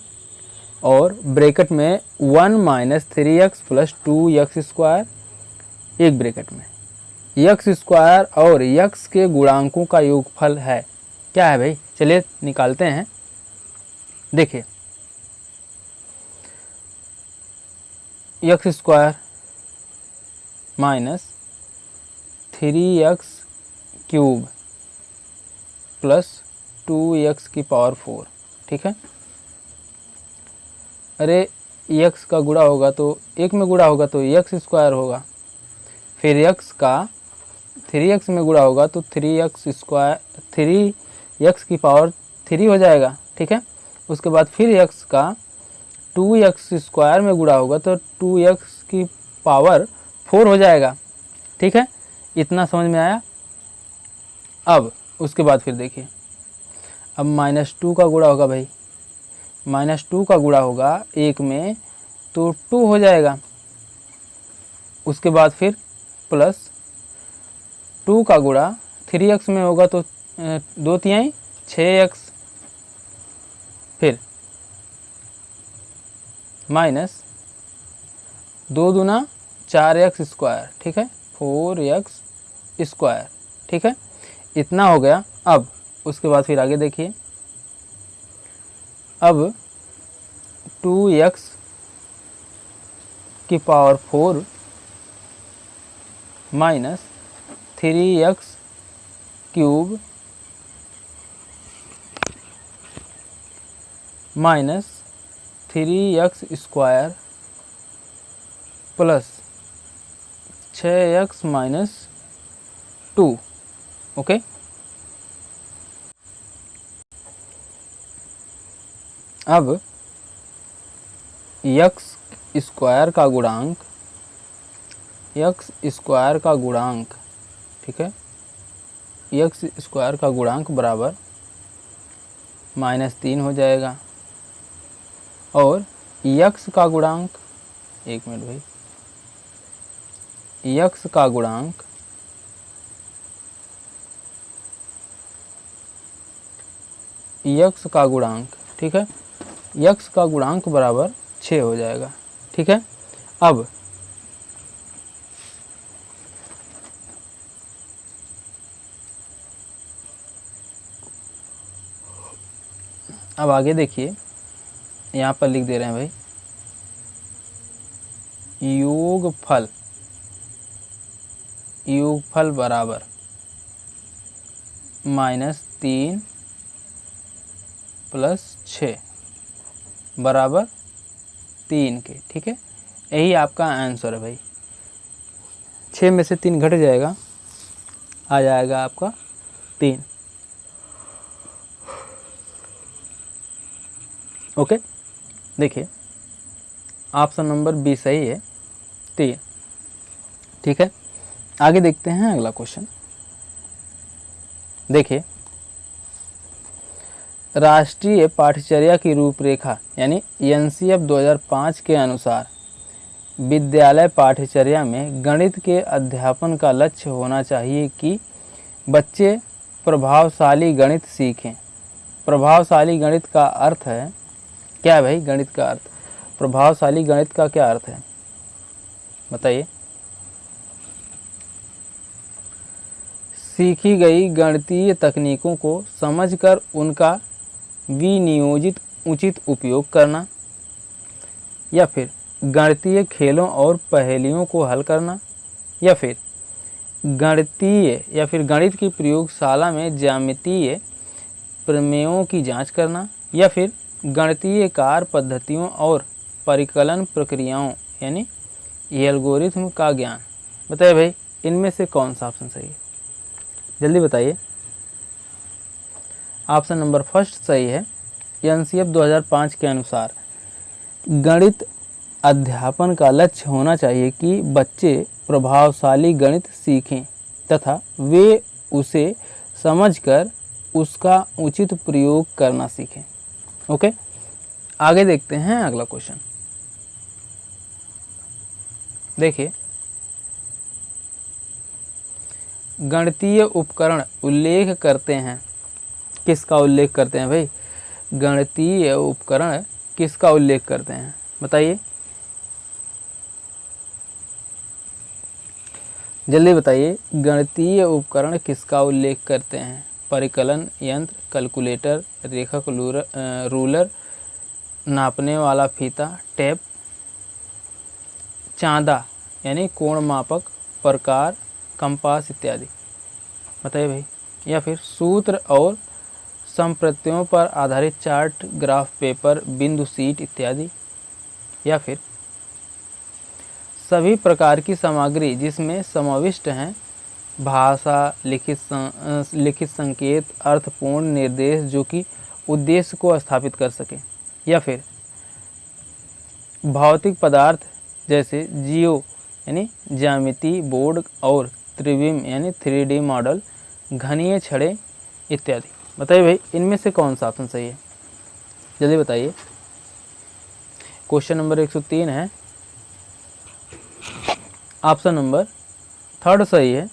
Speaker 1: और ब्रैकेट में 1 - 3x + 2x² एक ब्रैकेट में, x² और x के गुणांकों का योगफल है। क्या है भाई, चलिए निकालते हैं। देखिए x² - 3x³ + 2x⁴, ठीक है। अरे x का गुणा होगा तो एक में गुणा होगा तो x² होगा, फिर x का 3x में गुणा होगा तो 3x⁴ हो जाएगा, ठीक है। उसके बाद फिर x का 2x² में गुणा होगा तो 2x⁴ हो जाएगा, ठीक है। इतना समझ में आया। अब उसके बाद फिर देखिए, अब -2 का गुणा होगा भाई, -2 का गुणा होगा एक में तो 2 हो जाएगा। उसके बाद फिर प्लस 2 का गुणा 3x में होगा तो 2 तिहाई 6x, फिर माइनस 2 दूना 4x², ठीक है, 4x², ठीक है। इतना हो गया। अब उसके बाद फिर आगे देखिए, अब 2x⁴ minus 3x³ minus 3x² plus 6x - 2, okay. अब x² का गुणांक, ठीक है, x² का गुणांक बराबर -3 हो जाएगा और x का गुणांक, एक मिनट भाई, x का गुणांक, ठीक है, यक्स का गुणांक बराबर 6 हो जाएगा। ठीक है, अब आगे देखिए, यहाँ पर लिख दे रहे हैं भाई, योगफल बराबर -3 + 6 बराबर 3 के। ठीक है, यही आपका आंसर है भाई। 6 में से 3 घट जाएगा, आ जाएगा आपका 3। ओके, देखिए ऑप्शन नंबर बी सही है, 3। ठीक है, आगे देखते हैं अगला क्वेश्चन। देखिए, राष्ट्रीय पाठ्यचर्या की रूपरेखा यानी एनसीएफ 2005 के अनुसार विद्यालय पाठ्यचर्या में गणित के अध्यापन का लक्ष्य होना चाहिए कि बच्चे प्रभावशाली गणित सीखें। प्रभावशाली गणित का अर्थ है क्या है भाई? गणित का अर्थ, प्रभावशाली गणित का क्या अर्थ है बताइए? सीखी गई गणितीय तकनीकों को समझकर उनका विनियोजित उचित उपयोग करना, या फिर गणितीय खेलों और पहेलियों को हल करना, या फिर गणित की प्रयोगशाला में ज्यामितीय प्रमेयों की जांच करना, या फिर गणितीय कार्य पद्धतियों और परिकलन प्रक्रियाओं यानी एल्गोरिथम का ज्ञान। बताइए भाई, इनमें से कौन सा ऑप्शन सही है? जल्दी बताइए। ऑप्शन नंबर फर्स्ट सही है। एनसीएफ 2005 के अनुसार गणित अध्यापन का लक्ष्य होना चाहिए कि बच्चे प्रभावशाली गणित सीखें तथा वे उसे समझकर उसका उचित प्रयोग करना सीखें। ओके, आगे देखते हैं अगला क्वेश्चन। देखिए, गणितीय उपकरण उल्लेख करते हैं, किसका उल्लेख करते हैं भाई? गणितीय उपकरण किसका उल्लेख करते हैं बताइए, जल्दी बताइए। गणितीय उपकरण किसका उल्लेख करते हैं? परिकलन यंत्र, कैलकुलेटर, रेखक रूलर, नापने वाला फीता, टेप, चांदा यानी कोण मापक, प्रकार, कंपास इत्यादि। बताइए भाई। या फिर सूत्र और संप्रत्ययों पर आधारित चार्ट, ग्राफ पेपर, बिंदु सीट इत्यादि, या फिर सभी प्रकार की सामग्री जिसमें समाविष्ट हैं भाषा, लिखित संकेत, अर्थपूर्ण निर्देश जो कि उद्देश्य को स्थापित कर सके, या फिर भौतिक पदार्थ जैसे जियो यानी ज्यामिति बोर्ड और त्रिविम यानी 3D मॉडल, घनीय छड़े इत्यादि। बताइए भाई, इनमें से कौन सा ऑप्शन सही है? जल्दी बताइए। क्वेश्चन नंबर 103 है, ऑप्शन नंबर थर्ड सही है।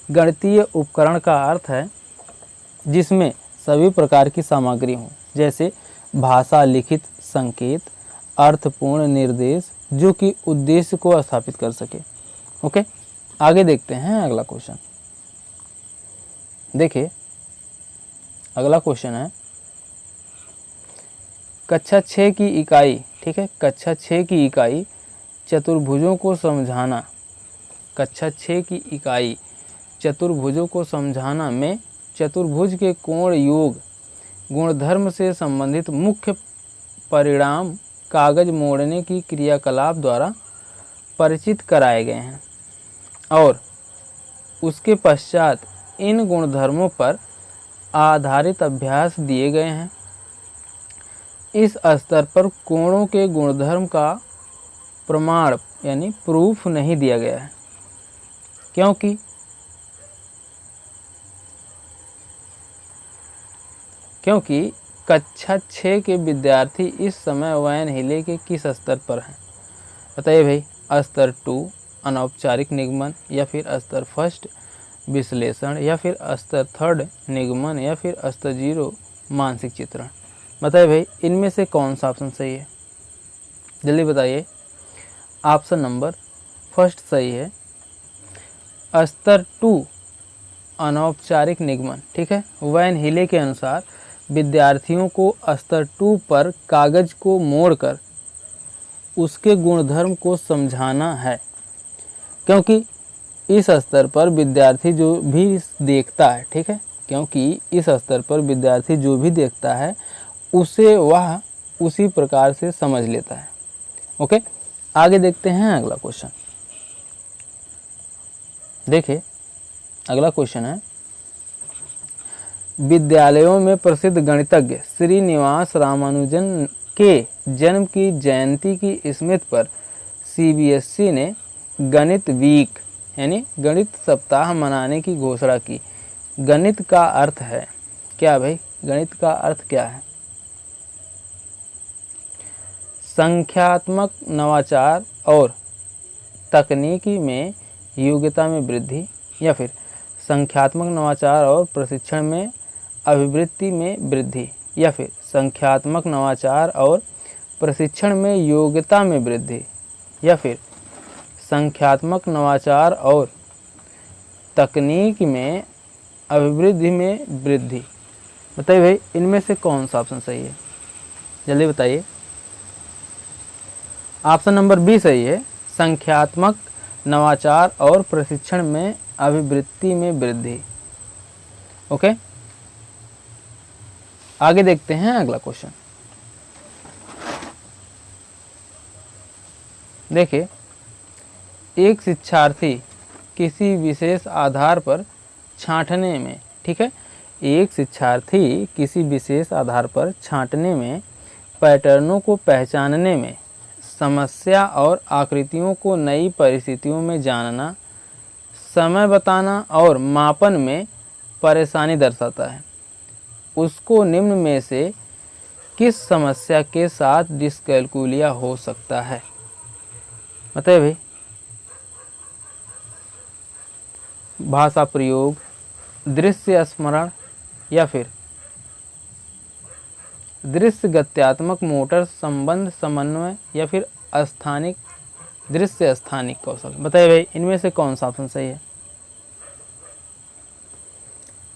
Speaker 1: गणितीय उपकरण का अर्थ है जिसमें सभी प्रकार की सामग्री हो, जैसे भाषा, लिखित संकेत, अर्थपूर्ण निर्देश जो कि उद्देश्य को स्थापित कर सके। ओके, आगे देखते हैं अगला क्वेश्चन। देखिए, अगला क्वेश्चन है कक्षा 6 की इकाई। ठीक है, कक्षा 6 की इकाई चतुर्भुजों को समझाना। कक्षा 6 की इकाई चतुर्भुजों को समझाना में चतुर्भुज के कोण योग गुणधर्म से संबंधित मुख्य परिणाम कागज मोड़ने की क्रियाकलाप द्वारा परिचित कराए गए हैं और उसके पश्चात इन गुणधर्मों पर आधारित अभ्यास दिए गए हैं। इस स्तर पर कोणों के गुणधर्म का प्रमाण यानी प्रूफ नहीं दिया गया है, क्योंकि कक्षा 6 के विद्यार्थी इस समय वैन हिले के किस स्तर पर हैं? बताइए भाई। स्तर 2 अनौपचारिक निगमन, या फिर स्तर फर्स्ट विश्लेषण, या फिर स्तर थर्ड निगमन, या फिर स्तर 0 मानसिक चित्रण। बताइए भाई इनमें से कौन सा ऑप्शन सही है, जल्दी बताइए। ऑप्शन नंबर फर्स्ट सही है, स्तर 2 अनौपचारिक निगमन। ठीक है, वैन हिले के अनुसार विद्यार्थियों को स्तर 2 पर कागज को मोड़कर उसके गुणधर्म को समझाना है, क्योंकि इस स्तर पर विद्यार्थी जो भी देखता है, ठीक है, क्योंकि इस स्तर पर विद्यार्थी जो भी देखता है उसे वह उसी प्रकार से समझ लेता है। ओके, आगे देखते हैं अगला क्वेश्चन। देखिए अगला क्वेश्चन है, विद्यालयों में प्रसिद्ध गणितज्ञ श्रीनिवास रामानुजन के जन्म की जयंती की स्मृति पर सीबीएसई ने गणित वीक यानी गणित सप्ताह मनाने की घोषणा की। गणित का अर्थ है क्या भाई, गणित का अर्थ क्या है? संख्यात्मक नवाचार और तकनीकी में योग्यता में वृद्धि, या फिर संख्यात्मक नवाचार और प्रशिक्षण में अभिवृत्ति में वृद्धि, या फिर संख्यात्मक नवाचार और प्रशिक्षण में योग्यता में वृद्धि, या फिर संख्यात्मक नवाचार और तकनीक में अभिवृद्धि में वृद्धि। बताइए भाई इनमें से कौन सा ऑप्शन सही है, जल्दी बताइए। ऑप्शन नंबर बी सही है, संख्यात्मक नवाचार और प्रशिक्षण में अभिवृत्ति में वृद्धि। ओके, आगे देखते हैं अगला क्वेश्चन। देखिए, एक शिक्षार्थी किसी विशेष आधार पर छांटने में, ठीक है, एक शिक्षार्थी किसी विशेष आधार पर छांटने में, पैटर्नों को पहचानने में, समस्या और आकृतियों को नई परिस्थितियों में जानना, समय बताना और मापन में परेशानी दर्शाता है। उसको निम्न में से किस समस्या के साथ डिस्कैलकुलिया हो सकता है? बताइए भाई। भाषा प्रयोग, दृश्य स्मरण, या फिर दृश्य गत्यात्मक मोटर संबंध समन्वय, या फिर स्थानिक दृश्य स्थानिक कौशल। बताइए भाई इनमें से कौन सा ऑप्शन सही है,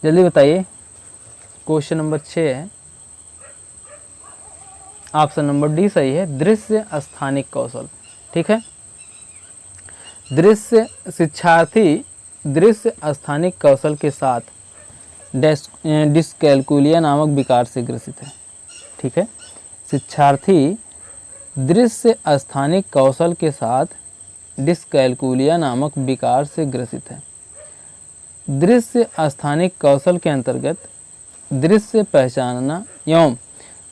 Speaker 1: जल्दी बताइए। क्वेश्चन नंबर 6 है, ऑप्शन नंबर डी सही है, दृश्य स्थानिक कौशल। ठीक है, दृश्य शिक्षार्थी दृश्य स्थानिक कौशल के साथ डिस्कैलकुलिया नामक विकार से ग्रसित है। ठीक है, शिक्षार्थी दृश्य स्थानिक कौशल के साथ डिस्कैलकुलिया नामक विकार से ग्रसित है। दृश्य स्थानिक कौशल के अंतर्गत दृश्य पहचानना एवं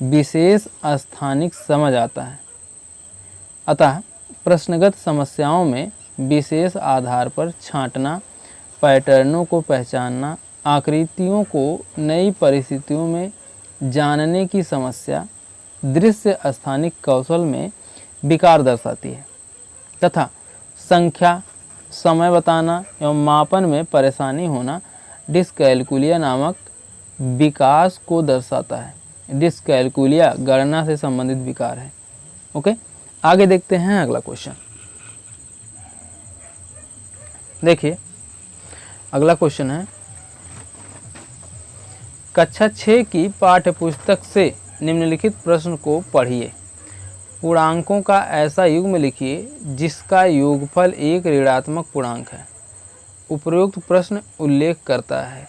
Speaker 1: विशेष स्थानिक समझ आता है। अतः प्रश्नगत समस्याओं में विशेष आधार पर छांटना, पैटर्नों को पहचानना, आकृतियों को नई परिस्थितियों में जानने की समस्या दृश्य स्थानिक कौशल में विकार दर्शाती है, तथा संख्या, समय बताना एवं मापन में परेशानी होना डिस्कैलकुलिया नामक विकास को दर्शाता है। डिस्कैलकुलिया गणना से संबंधित विकार है। ओके, आगे देखते हैं अगला क्वेश्चन। देखिए अगला क्वेश्चन है, कक्षा 6 की पाठ्यपुस्तक से निम्नलिखित प्रश्न को पढ़िए। पूर्णांकों का ऐसा युग्म लिखिए जिसका योगफल एक ऋणात्मक पूर्णांक है। उपरोक्त प्रश्न उल्लेख करता है।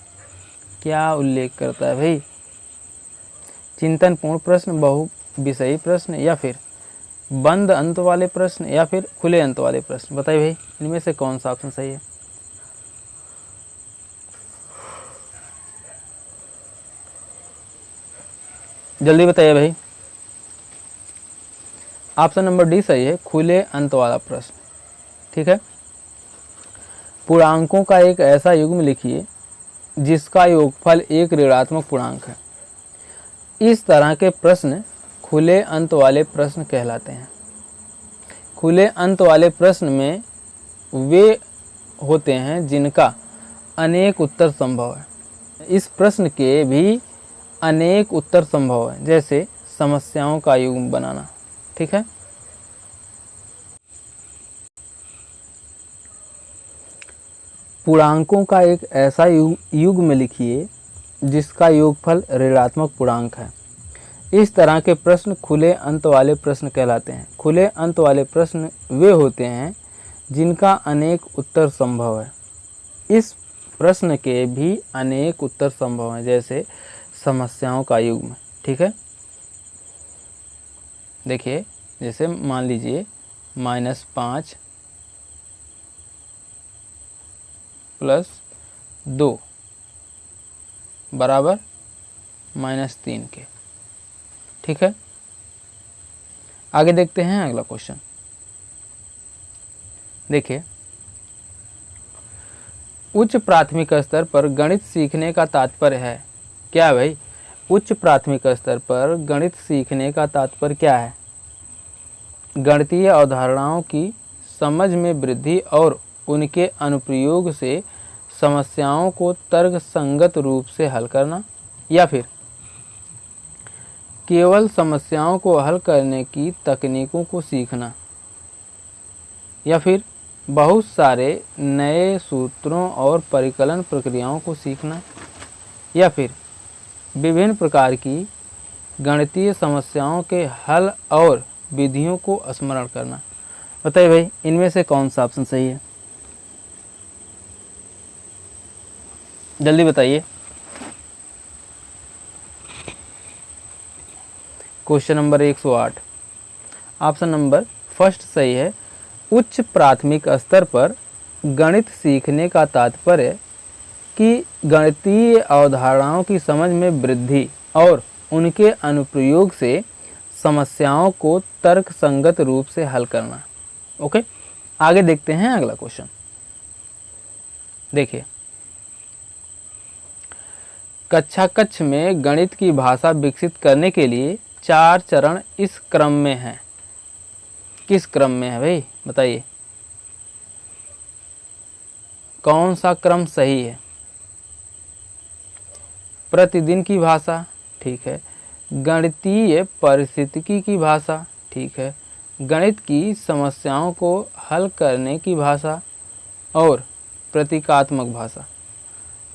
Speaker 1: क्या उल्लेख करता है भाई? चिंतनपूर्ण प्रश्न, बहु विषयी प्रश्न, या फिर बंद अंत वाले प्रश्न, या फिर खुले अंत वाले प्रश्न। बताइए भाई इनमें से कौन सा ऑप्शन सही है? जल्दी बताइए भाई। ऑप्शन नंबर डी सही है, खुले अंत वाला प्रश्न। ठीक है, पूर्णांकों का एक ऐसा युग्म लिखिए जिसका योगफल एक ऋणात्मक पूर्णांक है। इस तरह के प्रश्न खुले अंत वाले प्रश्न कहलाते हैं। खुले अंत वाले प्रश्न में वे होते हैं जिनका अनेक उत्तर संभव है। इस प्रश्न के भी अनेक उत्तर संभव है, जैसे समस्याओं का युग्म बनाना। ठीक है, पूर्णांकों का एक ऐसा युग्म लिखिए जिसका योगफल ऋणात्मक पूर्णांक है। इस तरह के प्रश्न खुले अंत वाले प्रश्न कहलाते हैं। खुले अंत वाले प्रश्न वे होते हैं जिनका अनेक उत्तर संभव है। इस प्रश्न के भी अनेक उत्तर संभव हैं, जैसे समस्याओं का युग्म। ठीक है, देखिए जैसे मान लीजिए -5 + 2 बराबर -3 के। ठीक है, आगे देखते हैं अगला क्वेश्चन। देखिए, उच्च प्राथमिक स्तर पर गणित सीखने का तात्पर्य है क्या भाई? उच्च प्राथमिक स्तर पर गणित सीखने का तात्पर्य क्या है? गणितीय अवधारणाओं की समझ में वृद्धि और उनके अनुप्रयोग से समस्याओं को तर्कसंगत रूप से हल करना, या फिर केवल समस्याओं को हल करने की तकनीकों को सीखना, या फिर बहुत सारे नए सूत्रों और परिकलन प्रक्रियाओं को सीखना, या फिर विभिन्न प्रकार की गणितीय समस्याओं के हल और विधियों को स्मरण करना। बताइए भाई, इनमें से कौन सा ऑप्शन सही है? जल्दी बताइए। Question number 108, option number first सही है। उच्च प्राथमिक स्तर पर गणित सीखने का तात्पर्य कि गणितीय अवधारणाओं की समझ में वृद्धि और उनके अनुप्रयोग से समस्याओं को तर्कसंगत रूप से हल करना। ओके, आगे देखते हैं अगला क्वेश्चन। देखिए, कक्षा में गणित की भाषा विकसित करने के लिए 4 चरण इस क्रम में हैं। किस क्रम में है भाई, बताइए कौन सा क्रम सही है? प्रतिदिन की भाषा, ठीक है। गणितीय पारिस्थितिकी की भाषा, ठीक है। गणित की समस्याओं को हल करने की भाषा और प्रतीकात्मक भाषा।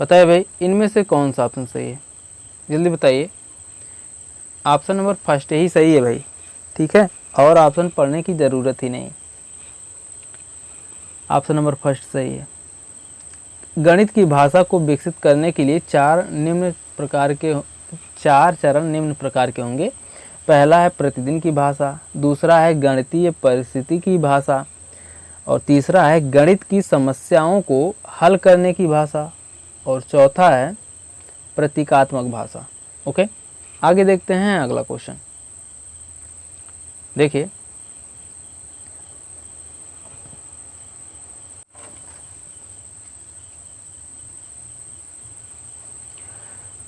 Speaker 1: बताइए भाई, इनमें से कौन सा ऑप्शन सही है? जल्दी बताइए। ऑप्शन नंबर फर्स्ट ही सही है भाई, ठीक है, और ऑप्शन पढ़ने की ज़रूरत ही नहीं। ऑप्शन नंबर फर्स्ट सही है। गणित की भाषा को विकसित करने के लिए 4 चरण निम्न प्रकार के होंगे। पहला है प्रतिदिन की भाषा, दूसरा है गणितीय परिस्थिति की भाषा, और तीसरा है गणित की समस्याओं को हल करने की भाषा, और चौथा है प्रतीकात्मक भाषा। ओके, आगे देखते हैं अगला क्वेश्चन। देखिए,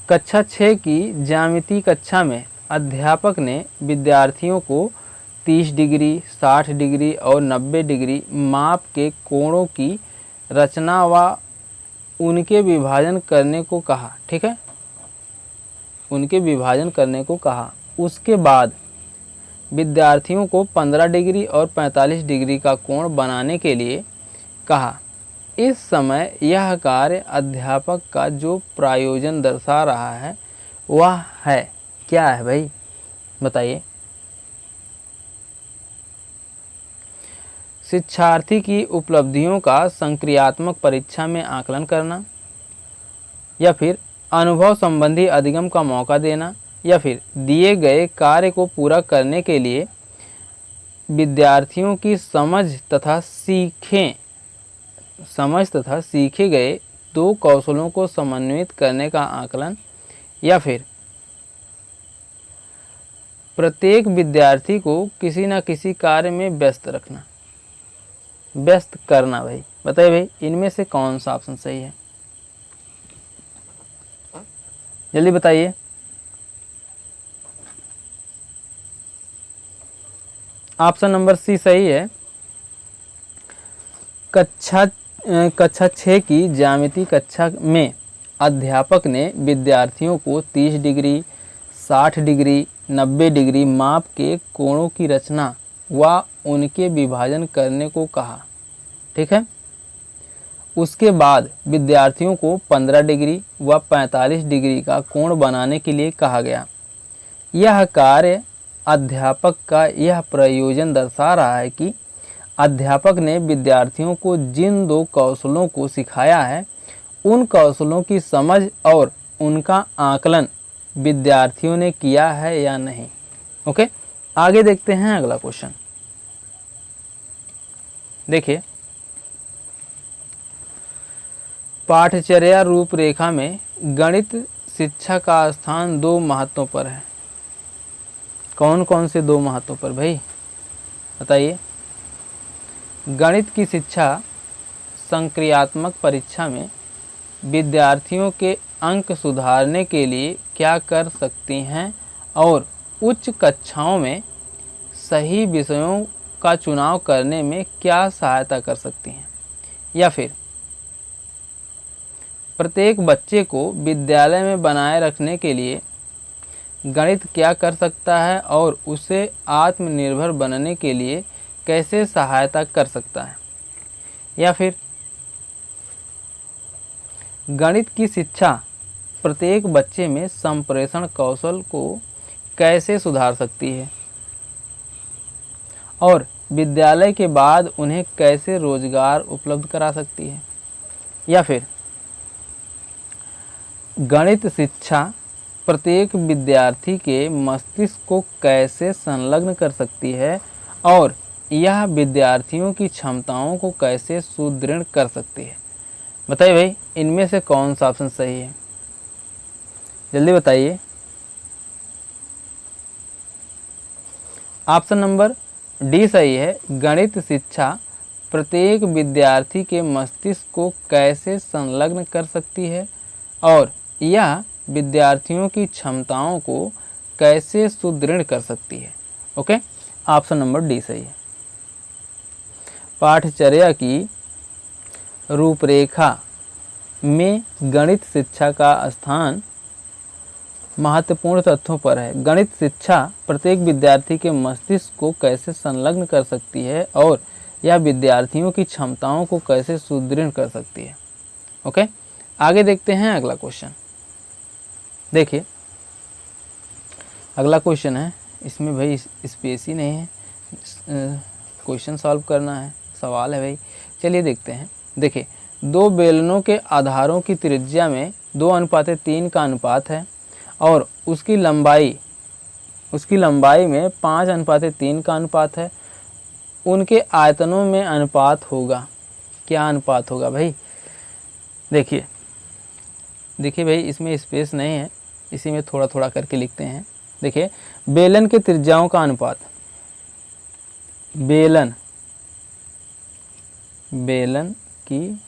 Speaker 1: कक्षा 6 की ज्यामिति कक्षा में अध्यापक ने विद्यार्थियों को 30 डिग्री, 60 डिग्री और 90 डिग्री माप के कोणों की रचना व उनके विभाजन करने को कहा। ठीक है, उनके विभाजन करने को कहा। उसके बाद विद्यार्थियों को 15 डिग्री और 45 डिग्री का कोण बनाने के लिए कहा। इस समय यह कार्य अध्यापक का जो प्रयोजन दर्शा रहा है वह है क्या है भाई, बताइए। शिक्षार्थी की उपलब्धियों का संक्रियात्मक परीक्षा में आकलन करना, या फिर अनुभव संबंधी अधिगम का मौका देना, या फिर दिए गए कार्य को पूरा करने के लिए विद्यार्थियों की समझ तथा सीखे गए 2 कौशलों को समन्वित करने का आकलन, या फिर प्रत्येक विद्यार्थी को किसी न किसी कार्य में व्यस्त करना। भाई बताइए भाई, इनमें से कौन सा ऑप्शन सही है? जल्दी बताइए। ऑप्शन नंबर सी सही है। कक्षा 6 की ज्यामिति कक्षा में अध्यापक ने विद्यार्थियों को 30 डिग्री, 60 डिग्री, 90 डिग्री माप के कोणों की रचना व उनके विभाजन करने को कहा। ठीक है। उसके बाद विद्यार्थियों को 15 डिग्री व 45 डिग्री का कोण बनाने के लिए कहा गया। यह कार्य अध्यापक का यह प्रयोजन दर्शा रहा है कि अध्यापक ने विद्यार्थियों को जिन दो कौशलों को सिखाया है उन कौशलों की समझ और उनका आकलन विद्यार्थियों ने किया है या नहीं। ओके, आगे देखते हैं अगला क्वेश्चन। देखिए, पाठचर्या रूपरेखा में गणित शिक्षा का स्थान दो महत्वों पर है। कौन कौन से दो महत्वों पर भाई बताइए। गणित की शिक्षा संक्रियात्मक परीक्षा में विद्यार्थियों के अंक सुधारने के लिए क्या कर सकती हैं और उच्च कक्षाओं में सही विषयों का चुनाव करने में क्या सहायता कर सकती हैं। या फिर प्रत्येक बच्चे को विद्यालय में बनाए रखने के लिए गणित क्या कर सकता है और उसे आत्मनिर्भर बनने के लिए कैसे सहायता कर सकता है। या फिर गणित की शिक्षा प्रत्येक बच्चे में संप्रेषण कौशल को कैसे सुधार सकती है और विद्यालय के बाद उन्हें कैसे रोजगार उपलब्ध करा सकती है। या फिर गणित शिक्षा प्रत्येक विद्यार्थी के मस्तिष्क को कैसे संलग्न कर सकती है और यह विद्यार्थियों की क्षमताओं को कैसे सुदृढ़ कर सकती है। बताइए भाई, इनमें से कौन सा ऑप्शन सही है, जल्दी बताइए। ऑप्शन नंबर डी सही है। गणित शिक्षा प्रत्येक विद्यार्थी के मस्तिष्क को कैसे संलग्न कर सकती है और यह विद्यार्थियों की क्षमताओं को कैसे सुदृढ़ कर सकती है। ओके, ऑप्शन नंबर डी सही है। पाठचर्या की रूपरेखा में गणित शिक्षा का स्थान महत्वपूर्ण तथ्यों पर है। गणित शिक्षा प्रत्येक विद्यार्थी के मस्तिष्क को कैसे संलग्न कर सकती है और यह विद्यार्थियों की क्षमताओं को कैसे सुदृढ़ कर सकती है। ओके, आगे देखते हैं अगला क्वेश्चन। देखिए, अगला क्वेश्चन है, इसमें भाई स्पेस ही नहीं है, क्वेश्चन सॉल्व करना है, सवाल है भाई। चलिए देखते हैं। देखिए, दो बेलनों के आधारों की त्रिज्या में 2:3 का अनुपात है और उसकी लंबाई में 5:3 का अनुपात है। उनके आयतनों में अनुपात होगा। क्या अनुपात होगा भाई? देखिए भाई, इसमें स्पेस नहीं है, इसी में थोड़ा थोड़ा करके लिखते हैं। देखिए, बेलन के त्रिज्याओं का अनुपात, बेलन की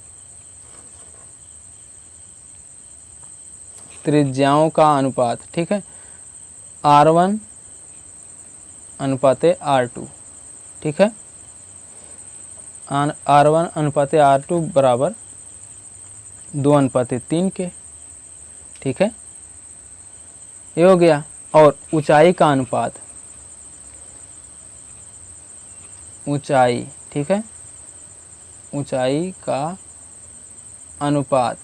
Speaker 1: त्रिज्याओं का अनुपात, ठीक है, R1 अनुपाते R2, ठीक है, R1 अनुपाते R2 बराबर 2:3 के, ठीक है, ये हो गया। और ऊंचाई का अनुपात, ऊंचाई, ठीक है, ऊंचाई का अनुपात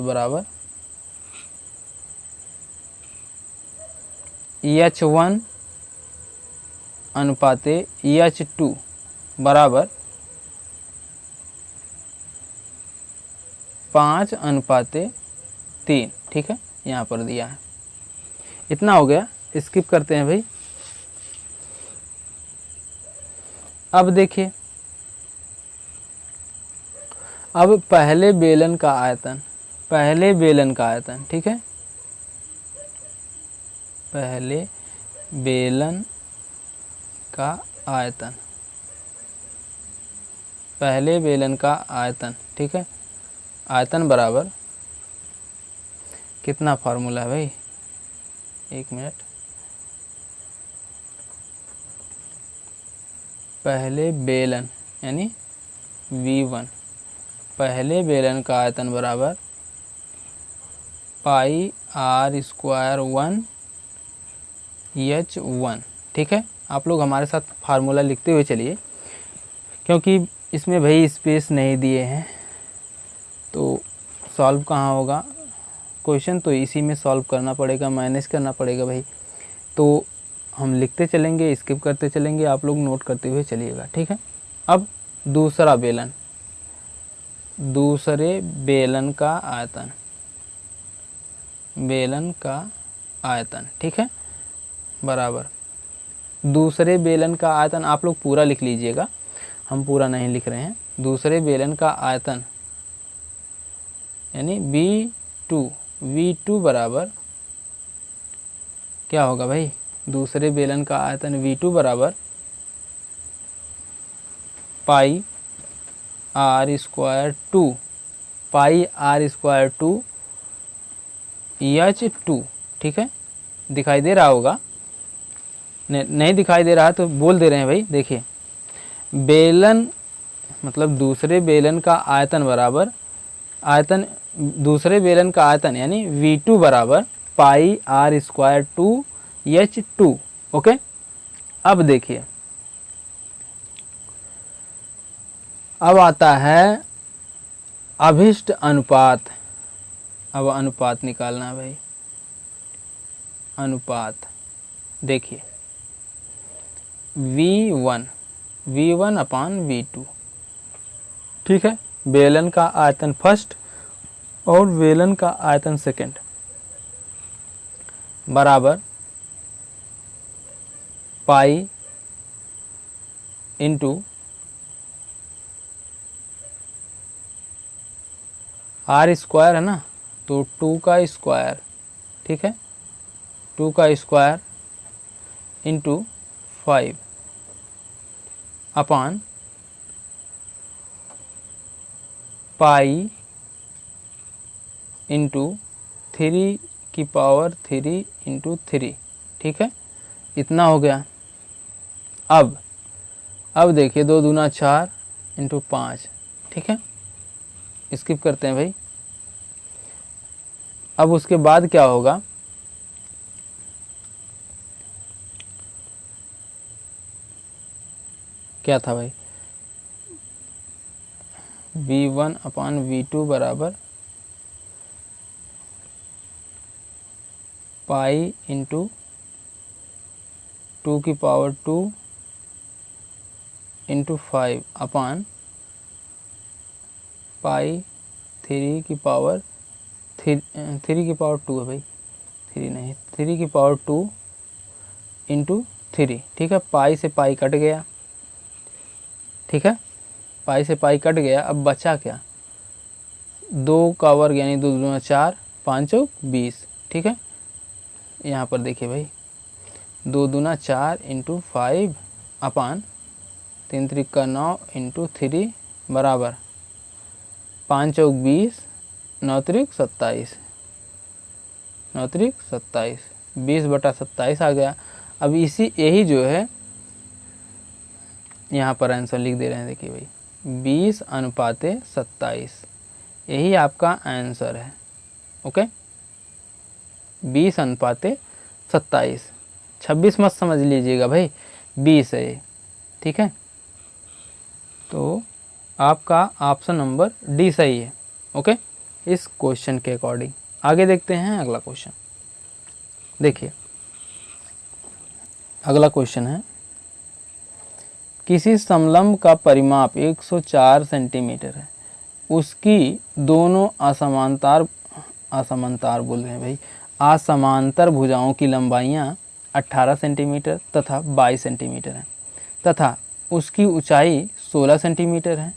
Speaker 1: बराबर H1 अनुपाते H2 बराबर 5:3, ठीक है, यहाँ पर दिया है। इतना हो गया, स्किप करते हैं भाई। अब देखिए, अब पहले बेलन का आयतन, ठीक है, पहले बेलन का आयतन, ठीक है, आयतन बराबर कितना फार्मूला है भाई, एक मिनट, पहले बेलन यानी V1 पहले बेलन का आयतन बराबर पाई आर स्क्वायर 1H1। ठीक है, आप लोग हमारे साथ फार्मूला लिखते हुए चलिए, क्योंकि इसमें भाई स्पेस नहीं दिए हैं तो सॉल्व कहाँ होगा, क्वेश्चन तो इसी में सॉल्व करना पड़ेगा, मैनेज करना पड़ेगा भाई। तो हम लिखते चलेंगे, स्किप करते चलेंगे, आप लोग नोट करते हुए चलिएगा। ठीक है, अब दूसरा बेलन, दूसरे बेलन का आयतन, बेलन का आयतन, ठीक है, बराबर दूसरे बेलन का आयतन, आप लोग पूरा लिख लीजिएगा, हम पूरा नहीं लिख रहे हैं। दूसरे बेलन का आयतन यानी V2 बराबर क्या होगा भाई, दूसरे बेलन का आयतन V2 बराबर पाई आर स्क्वायर 2 H2। ठीक है, दिखाई दे रहा होगा, नहीं दिखाई दे रहा तो बोल दे रहे हैं भाई। देखिए, बेलन मतलब दूसरे बेलन का आयतन बराबर आयतन, दूसरे बेलन का आयतन यानी V2 बराबर पाई आर स्क्वायर 2H2। ओके, अब देखिए, अब आता है अभिष्ट अनुपात। अब अनुपात निकालना है भाई, अनुपात। देखिए, V1 अपान V2। ठीक है, बेलन का आयतन फर्स्ट और बेलन का आयतन सेकंड बराबर पाई इंटू आर स्क्वायर है ना, तो 2 का स्क्वायर। ठीक है, 2 का स्क्वायर इंटू 5 अपान पाई इंटू 3 की पावर 3 इंटू 3। ठीक है, इतना हो गया। अब देखिए, 2 दूना 4 इंटू 5। ठीक है, स्किप करते हैं भाई। अब उसके बाद क्या होगा, क्या था भाई, V1 अपान V2 बराबर पाई इंटू 2 की पावर 2 इंटू 5 अपान पाई 3 की पावर 3 की पावर 2 है भाई, 3 नहीं, 3 की पावर 2 इंटू 3। ठीक है, पाई से पाई कट गया। ठीक है, पाई से पाई कट गया। अब बचा क्या, 2 का वर्ग यानी 2 दूना 4, 5 चौक 20। ठीक है, यहाँ पर देखिए भाई, 2 दूना 4 इंटू 5 अपान 3 त्रिका 9 इंटू 3 बराबर 5 चौक 20, 9 त्रिक 27, 9 त्रिक 27, 20/27 आ गया। अब यही जो है यहाँ पर आंसर लिख दे रहे हैं। देखिए भाई, 20/27, यही आपका आंसर है। ओके, 20/27, 26 मत समझ लीजिएगा भाई, 20 है ये। ठीक है, तो आपका ऑप्शन नंबर डी सही है। ओके, इस क्वेश्चन के अकॉर्डिंग आगे देखते हैं अगला क्वेश्चन। देखिए, अगला क्वेश्चन है, किसी समलंब का परिमाप 104 सेंटीमीटर है, उसकी दोनों असमांतर बोल रहे हैं भाई, असमांतर भुजाओं की लंबाइयाँ 18 सेंटीमीटर तथा 22 सेंटीमीटर है तथा उसकी ऊंचाई 16 सेंटीमीटर है।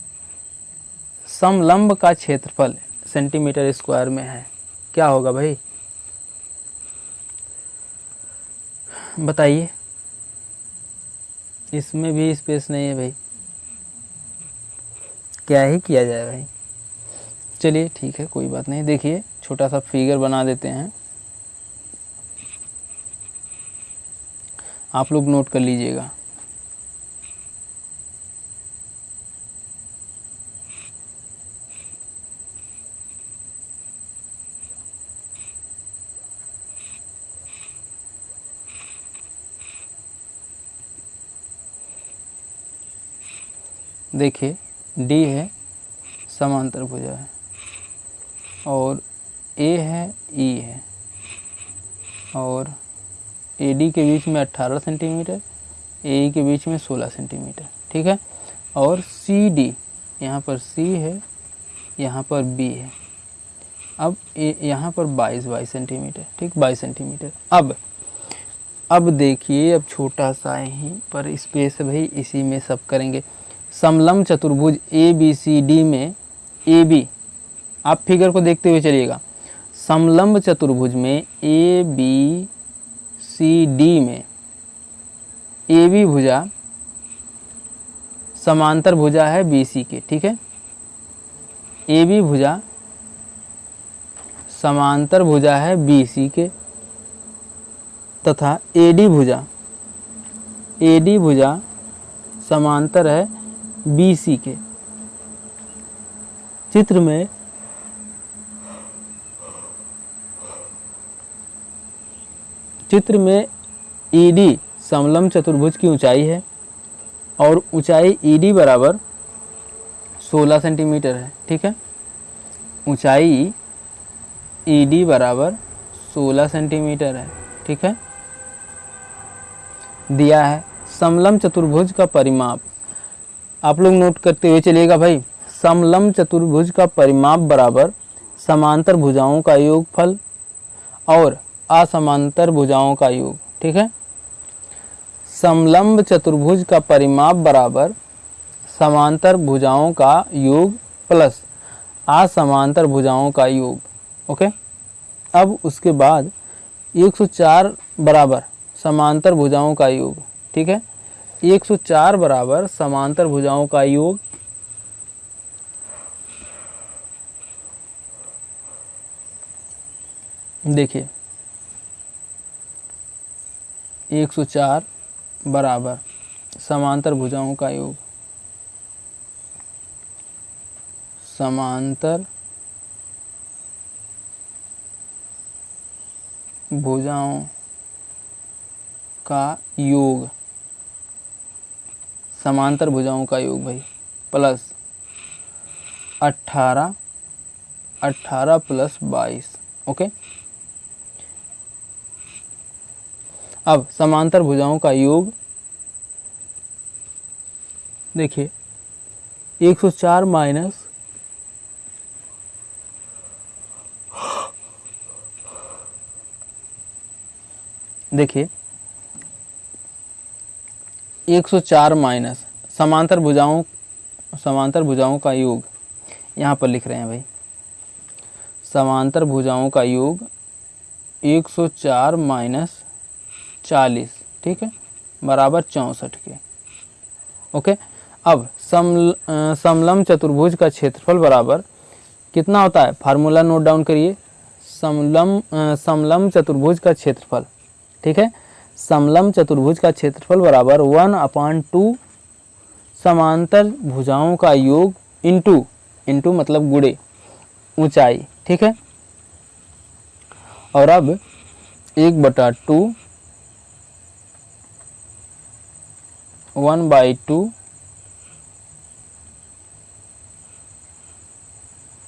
Speaker 1: समलंब का क्षेत्रफल सेंटीमीटर स्क्वायर में है, क्या होगा भाई, बताइए। इसमें भी स्पेस नहीं है भाई, क्या ही किया जाए भाई। चलिए ठीक है, कोई बात नहीं। देखिए, छोटा सा फिगर बना देते हैं, आप लोग नोट कर लीजिएगा। देखिए डी है समांतर भुजा है और ए है ई है और ए डी के बीच में 18 सेंटीमीटर, ए ई के बीच में 16 सेंटीमीटर, ठीक है। और सी डी, यहाँ पर सी है, यहाँ पर बी है। अब यहाँ पर 22 सेंटीमीटर, ठीक, 22 सेंटीमीटर। अब देखिए, अब छोटा सा यहीं पर स्पेस है भाई, इसी में सब करेंगे। समलंब चतुर्भुज ए बी सी डी में ए बी, आप फिगर को देखते हुए चलिएगा। समलंब चतुर्भुज में ए बी सी डी में ए बी भुजा समांतर भुजा है बी सी के, ठीक है। ए बी भुजा समांतर भुजा है बी सी के तथा ए डी भुजा समांतर है बी सी के। चित्र में ईडी समलंब चतुर्भुज की ऊंचाई है और ऊंचाई ईडी बराबर 16 सेंटीमीटर है, ठीक है। ऊंचाई ईडी बराबर 16 सेंटीमीटर है, ठीक है। दिया है समलंब चतुर्भुज का परिमाप, आप लोग नोट करते हुए चलिएगा भाई। समलंब चतुर्भुज का परिमाप बराबर समांतर भुजाओं का योगफल और असमांतर भुजाओं का योग, ठीक है। समलंब चतुर्भुज का परिमाप बराबर समांतर भुजाओं का योग प्लस असमांतर भुजाओं का योग, ओके। अब उसके बाद 104 बराबर समांतर भुजाओं का योग, ठीक है। 104 बराबर समांतर भुजाओं का योग देखिए 104 बराबर समांतर भुजाओं का योग, समांतर भुजाओं का योग, समांतर भुजाओं का योग भाई, प्लस 18 प्लस 22, ओके। अब समांतर भुजाओं का योग देखिए 104 माइनस 104 माइनस समांतर भुजाओं का योग, यहाँ पर लिख रहे हैं भाई समांतर भुजाओं का योग 104 माइनस 40, ठीक है, बराबर 64 के, ओके। अब समलंब चतुर्भुज का क्षेत्रफल बराबर कितना होता है, फार्मूला नोट डाउन करिए। समलंब चतुर्भुज का क्षेत्रफल, ठीक है, समलंब चतुर्भुज का क्षेत्रफल बराबर 1/2 समांतर भुजाओं का योग इंटू मतलब गुणे ऊंचाई, ठीक है। और अब 1/2 1/2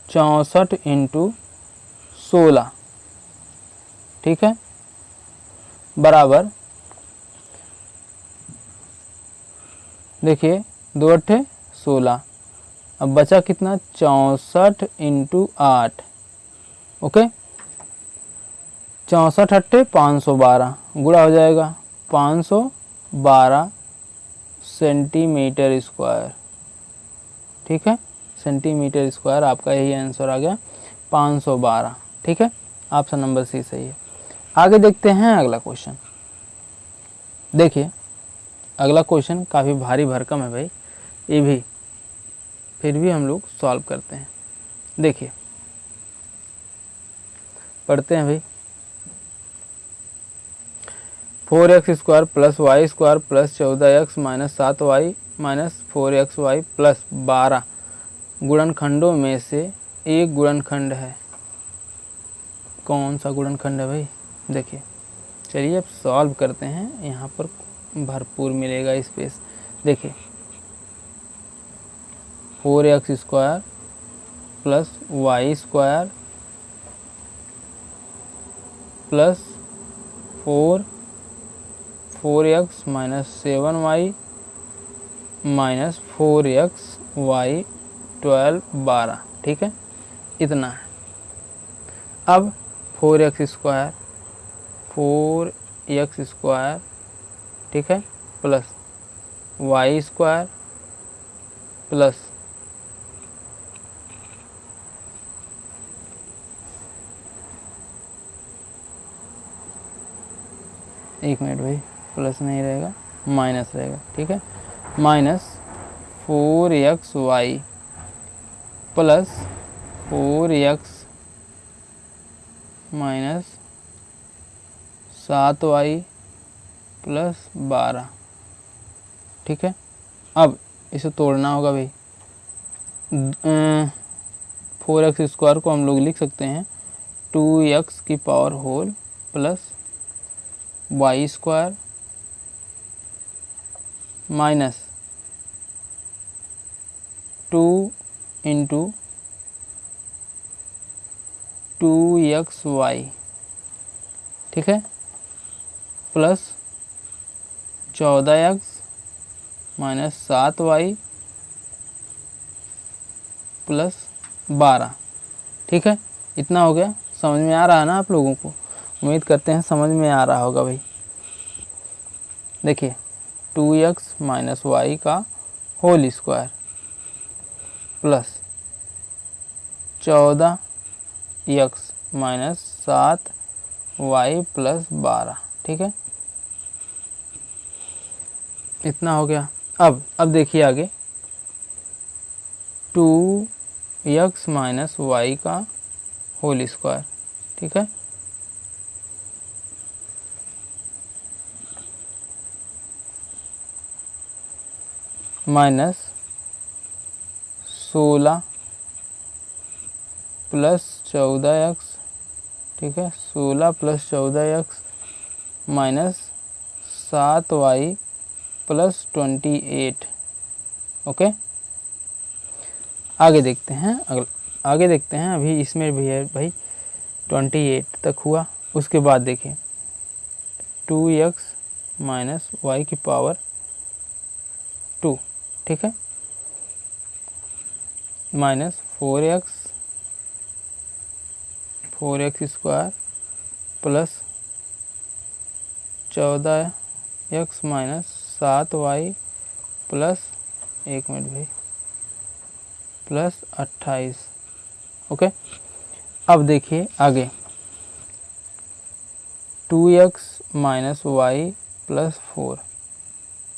Speaker 1: 64 इंटू 16, ठीक है, बराबर देखिए 2 अट्ठे 16, अब बचा कितना 64 इंटू 8, ओके। 64 अट्ठे 512 गुणा हो जाएगा 512 सेंटीमीटर स्क्वायर, ठीक है। सेंटीमीटर स्क्वायर आपका यही आंसर आ गया 512, ठीक है। ऑप्शन नंबर सी सही है। आगे देखते हैं अगला क्वेश्चन। देखिए अगला क्वेश्चन काफ़ी भारी भरकम है भाई, ये भी फिर भी हम लोग सॉल्व करते हैं। देखिए पढ़ते हैं भाई। 4x square plus Y square plus 14x minus 7y minus 4xy plus 12 गुणनखंडों में से एक गुणनखंड है। कौन सा गुणनखंड है भाई? देखिए चलिए अब सॉल्व करते हैं, यहाँ पर भरपूर मिलेगा स्पेस। देखिए 4x² plus y² plus 4x minus 7y minus 4xy 12 ठीक है, इतना है। अब 4x² ठीक है प्लस y² प्लस 1 मिनट भाई, प्लस नहीं रहेगा माइनस रहेगा, ठीक है, minus 4xy plus 4x minus 7y plus 12 ठीक है। अब इसे तोड़ना होगा भाई। 4x² को हम लोग लिख सकते हैं 2x की power whole plus y² minus 2 into 2xy ठीक है plus 14x minus 7y plus 12 ठीक है, इतना हो गया। समझ में आ रहा है ना आप लोगों को? उम्मीद करते हैं समझ में आ रहा होगा भाई। देखिए 2x माइनस वाई का whole square plus 14x minus 7y plus 12 ठीक है, इतना हो गया। अब देखिए आगे 2x माइनस वाई का होल स्क्वायर ठीक है माइनस 16 प्लस 14x ठीक है, 16 plus 14x minus 7y plus 28 okay. आगे देखते हैं, अभी इसमें भी है भाई 28 तक हुआ। उसके बाद देखिए 2x माइनस वाई की पावर 2 ठीक है minus 4x square plus 14x minus 7y plus 1 minute भाई प्लस 28 ओके। अब देखिए आगे 2x माइनस वाई प्लस 4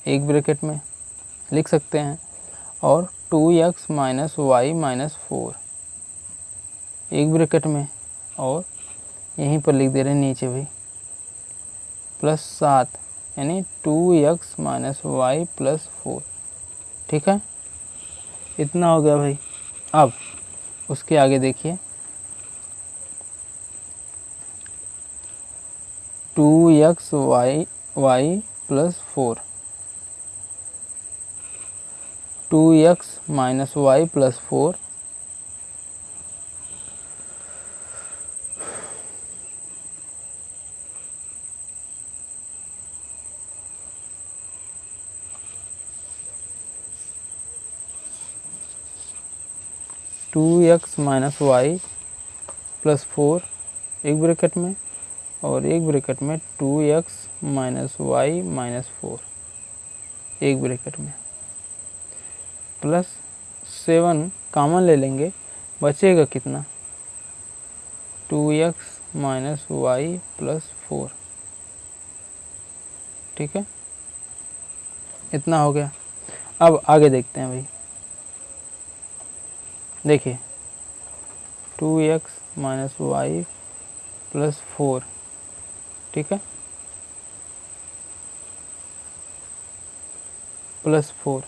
Speaker 1: एक ब्रैकेट में लिख सकते हैं और 2x माइनस वाई माइनस 4 एक ब्रैकेट में और यहीं पर लिख दे रहे हैं नीचे भी प्लस 7 यानी 2x माइनस वाई प्लस 4 ठीक है, इतना हो गया भाई। अब उसके आगे देखिए 2x Y plus 4 2x minus Y plus 4 2x minus Y plus 4 एक ब्रैकेट में और एक ब्रैकेट में 2x माइनस वाई माइनस 4 एक ब्रैकेट में प्लस 7 कॉमन ले लेंगे, बचेगा कितना 2x माइनस वाई प्लस 4 ठीक है, इतना हो गया। अब आगे देखते हैं भाई। देखिए 2x माइनस वाई प्लस 4 ठीक है प्लस 4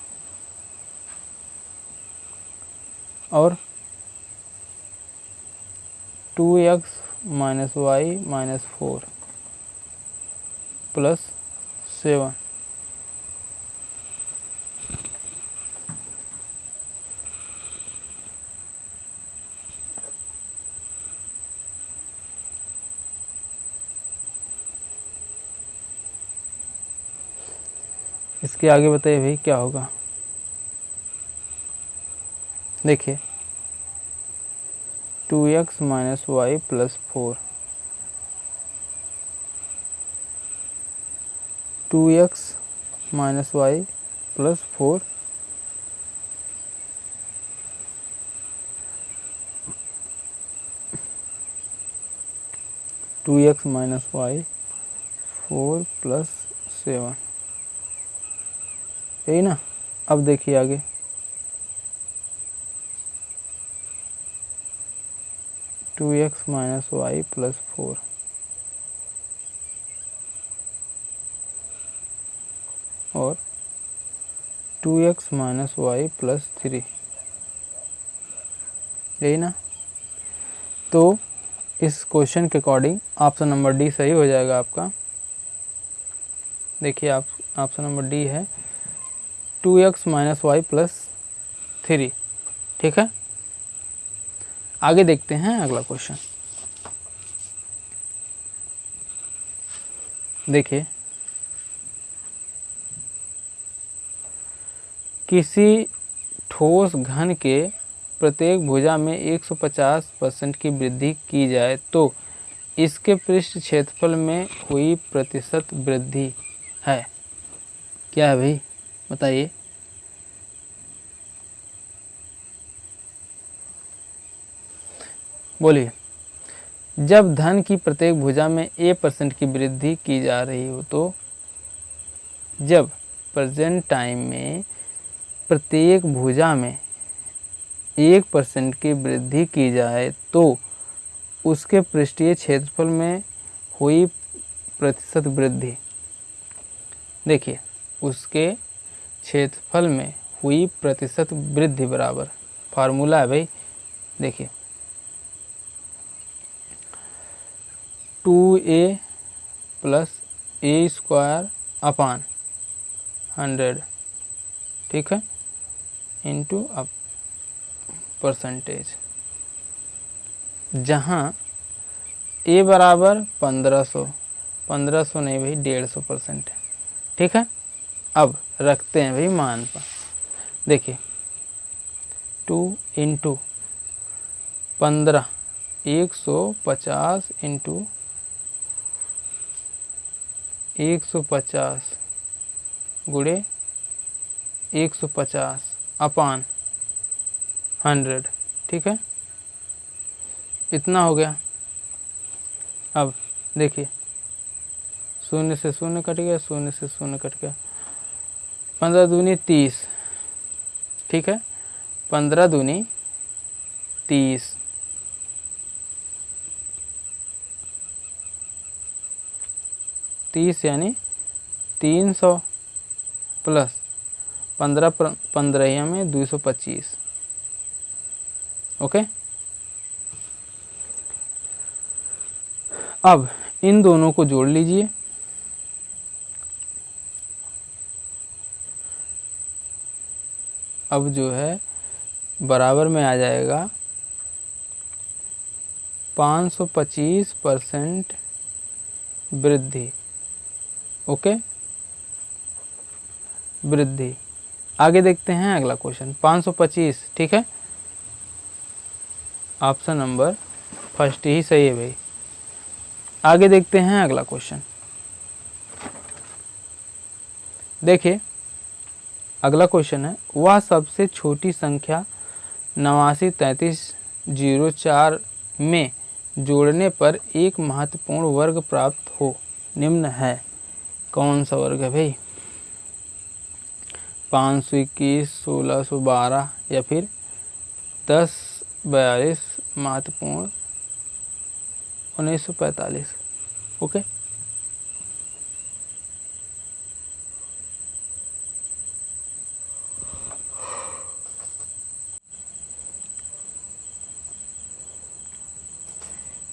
Speaker 1: और 2x minus Y minus 4 plus 7 2 इसके आगे बताइए भाई क्या होगा। देखिए 2x minus Y plus 4, 2x minus Y plus 4 2x minus Y 4 plus 7, यही ना। अब देखिए आगे 2x माइनस वाई प्लस 4 और 2x माइनस वाई प्लस 3, यही ना। तो इस क्वेश्चन के अकॉर्डिंग ऑप्शन नंबर डी सही हो जाएगा आपका। देखिए आप ऑप्शन नंबर डी है 2x माइनस वाई प्लस 3, ठीक है। आगे देखते हैं अगला क्वेश्चन। देखिए किसी ठोस घन के प्रत्येक भुजा में 150% की वृद्धि की जाए तो इसके पृष्ठ क्षेत्रफल में हुई प्रतिशत वृद्धि है, क्या है भाई बताइए। बोलिए। जब धन की प्रत्येक भुजा में a% की वृद्धि की जा रही हो तो जब प्रेजेंट टाइम में प्रत्येक भुजा में 1% की वृद्धि की जाए तो उसके पृष्ठीय क्षेत्रफल में हुई प्रतिशत वृद्धि। देखिए उसके क्षेत्रफल में हुई प्रतिशत वृद्धि बराबर फार्मूला है भाई। देखिए 2a प्लस ए स्क्वायर अपान 100, ठीक है, इंटू अप परसेंटेज, जहाँ a बराबर 1500 नहीं भाई 150% है, ठीक है। अब रखते हैं भाई मान पर। देखिए 2 इंटू 15 150 इंटू 150 गुणे 150 अपान 100, ठीक है, इतना हो गया। अब देखिए शून्य से शून्य कट गया, शून्य से शून्य कट गया, 15 दूनी 30, ठीक है, 15 दूनी 30, 30 यानी 300 प्लस 15 में 225, ओके। अब इन दोनों को जोड़ लीजिए, अब जो है बराबर में आ जाएगा 525% वृद्धि, ओके, वृद्धि। आगे देखते हैं अगला क्वेश्चन 525, ठीक है, ऑप्शन नंबर फर्स्ट ही सही है भाई। आगे देखते हैं अगला क्वेश्चन। देखिए अगला क्वेश्चन है, वह सबसे छोटी संख्या 893304 में जोड़ने पर एक महत्वपूर्ण वर्ग प्राप्त हो, निम्न है, कौन सा वर्ग है भाई। 521, 1612 या फिर 1042 महत्वपूर्ण 1945, ओके।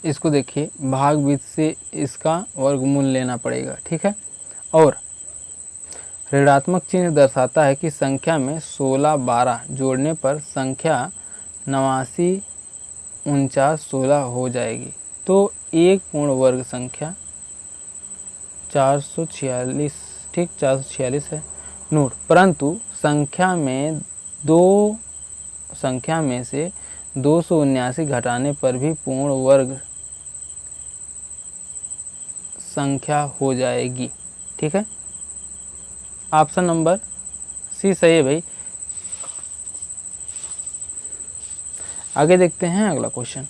Speaker 1: इसको देखिए भागविधि से इसका वर्गमूल लेना पड़ेगा, ठीक है, और ऋणात्मक चिन्ह दर्शाता है कि संख्या में 16 12 जोड़ने पर संख्या 89 49 16 हो जाएगी। तो एक पूर्ण वर्ग संख्या 446, ठीक, 446 है, नोट, परंतु संख्या में से 279 घटाने पर भी पूर्ण वर्ग संख्या हो जाएगी। ठीक है, ऑप्शन नंबर सी सही है भाई। आगे देखते हैं अगला क्वेश्चन।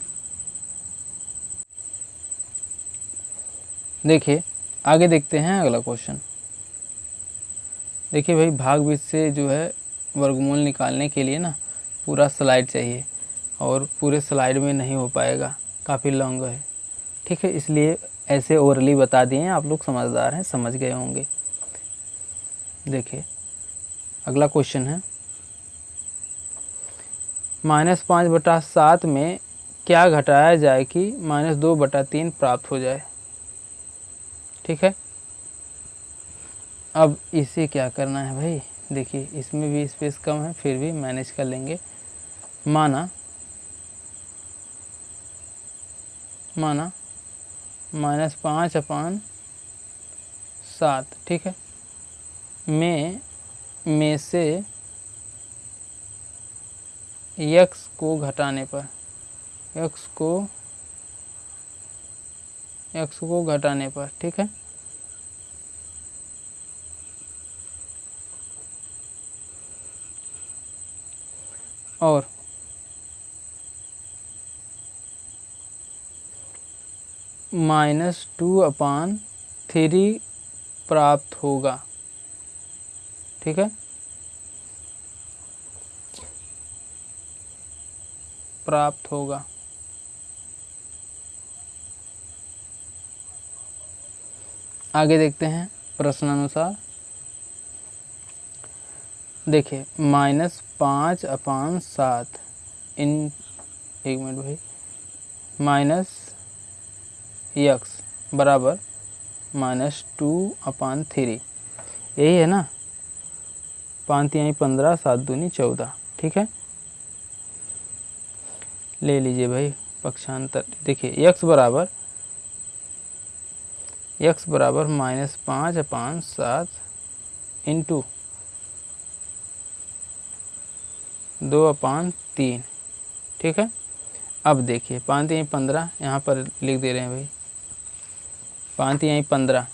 Speaker 1: देखिए आगे देखते हैं अगला क्वेश्चन। देखिए भाई, भाग बीज से जो है वर्गमूल निकालने के लिए ना पूरा स्लाइड चाहिए, और पूरे स्लाइड में नहीं हो पाएगा, काफ़ी लॉन्ग है। ठीक है, इसलिए ऐसे ओरली बता दिए हैं, आप लोग समझदार हैं, समझ गए होंगे। देखिए अगला क्वेश्चन है, -5/7 में क्या घटाया जाए कि -2/3 प्राप्त हो जाए। ठीक है, अब इसे क्या करना है भाई, देखिए इसमें भी स्पेस कम है, फिर भी मैनेज कर लेंगे। माना -5/7, ठीक है, में से x को घटाने पर, x को घटाने पर, ठीक है, और -2/3 प्राप्त होगा। ठीक है, प्राप्त होगा। आगे देखते हैं प्रश्नानुसार। देखिए -5/7 इन, एक मिनट भाई, -x बराबर -2/3, यही है ना, 5 × 15, 7 दूनी 14। ठीक है, ले लीजिए भाई पक्षांतर। देखिए x बराबर -5/7 इंटू 2/3। ठीक है, अब देखिए 5 × 15 यहाँ पर लिख दे रहे हैं भाई, 5 × 15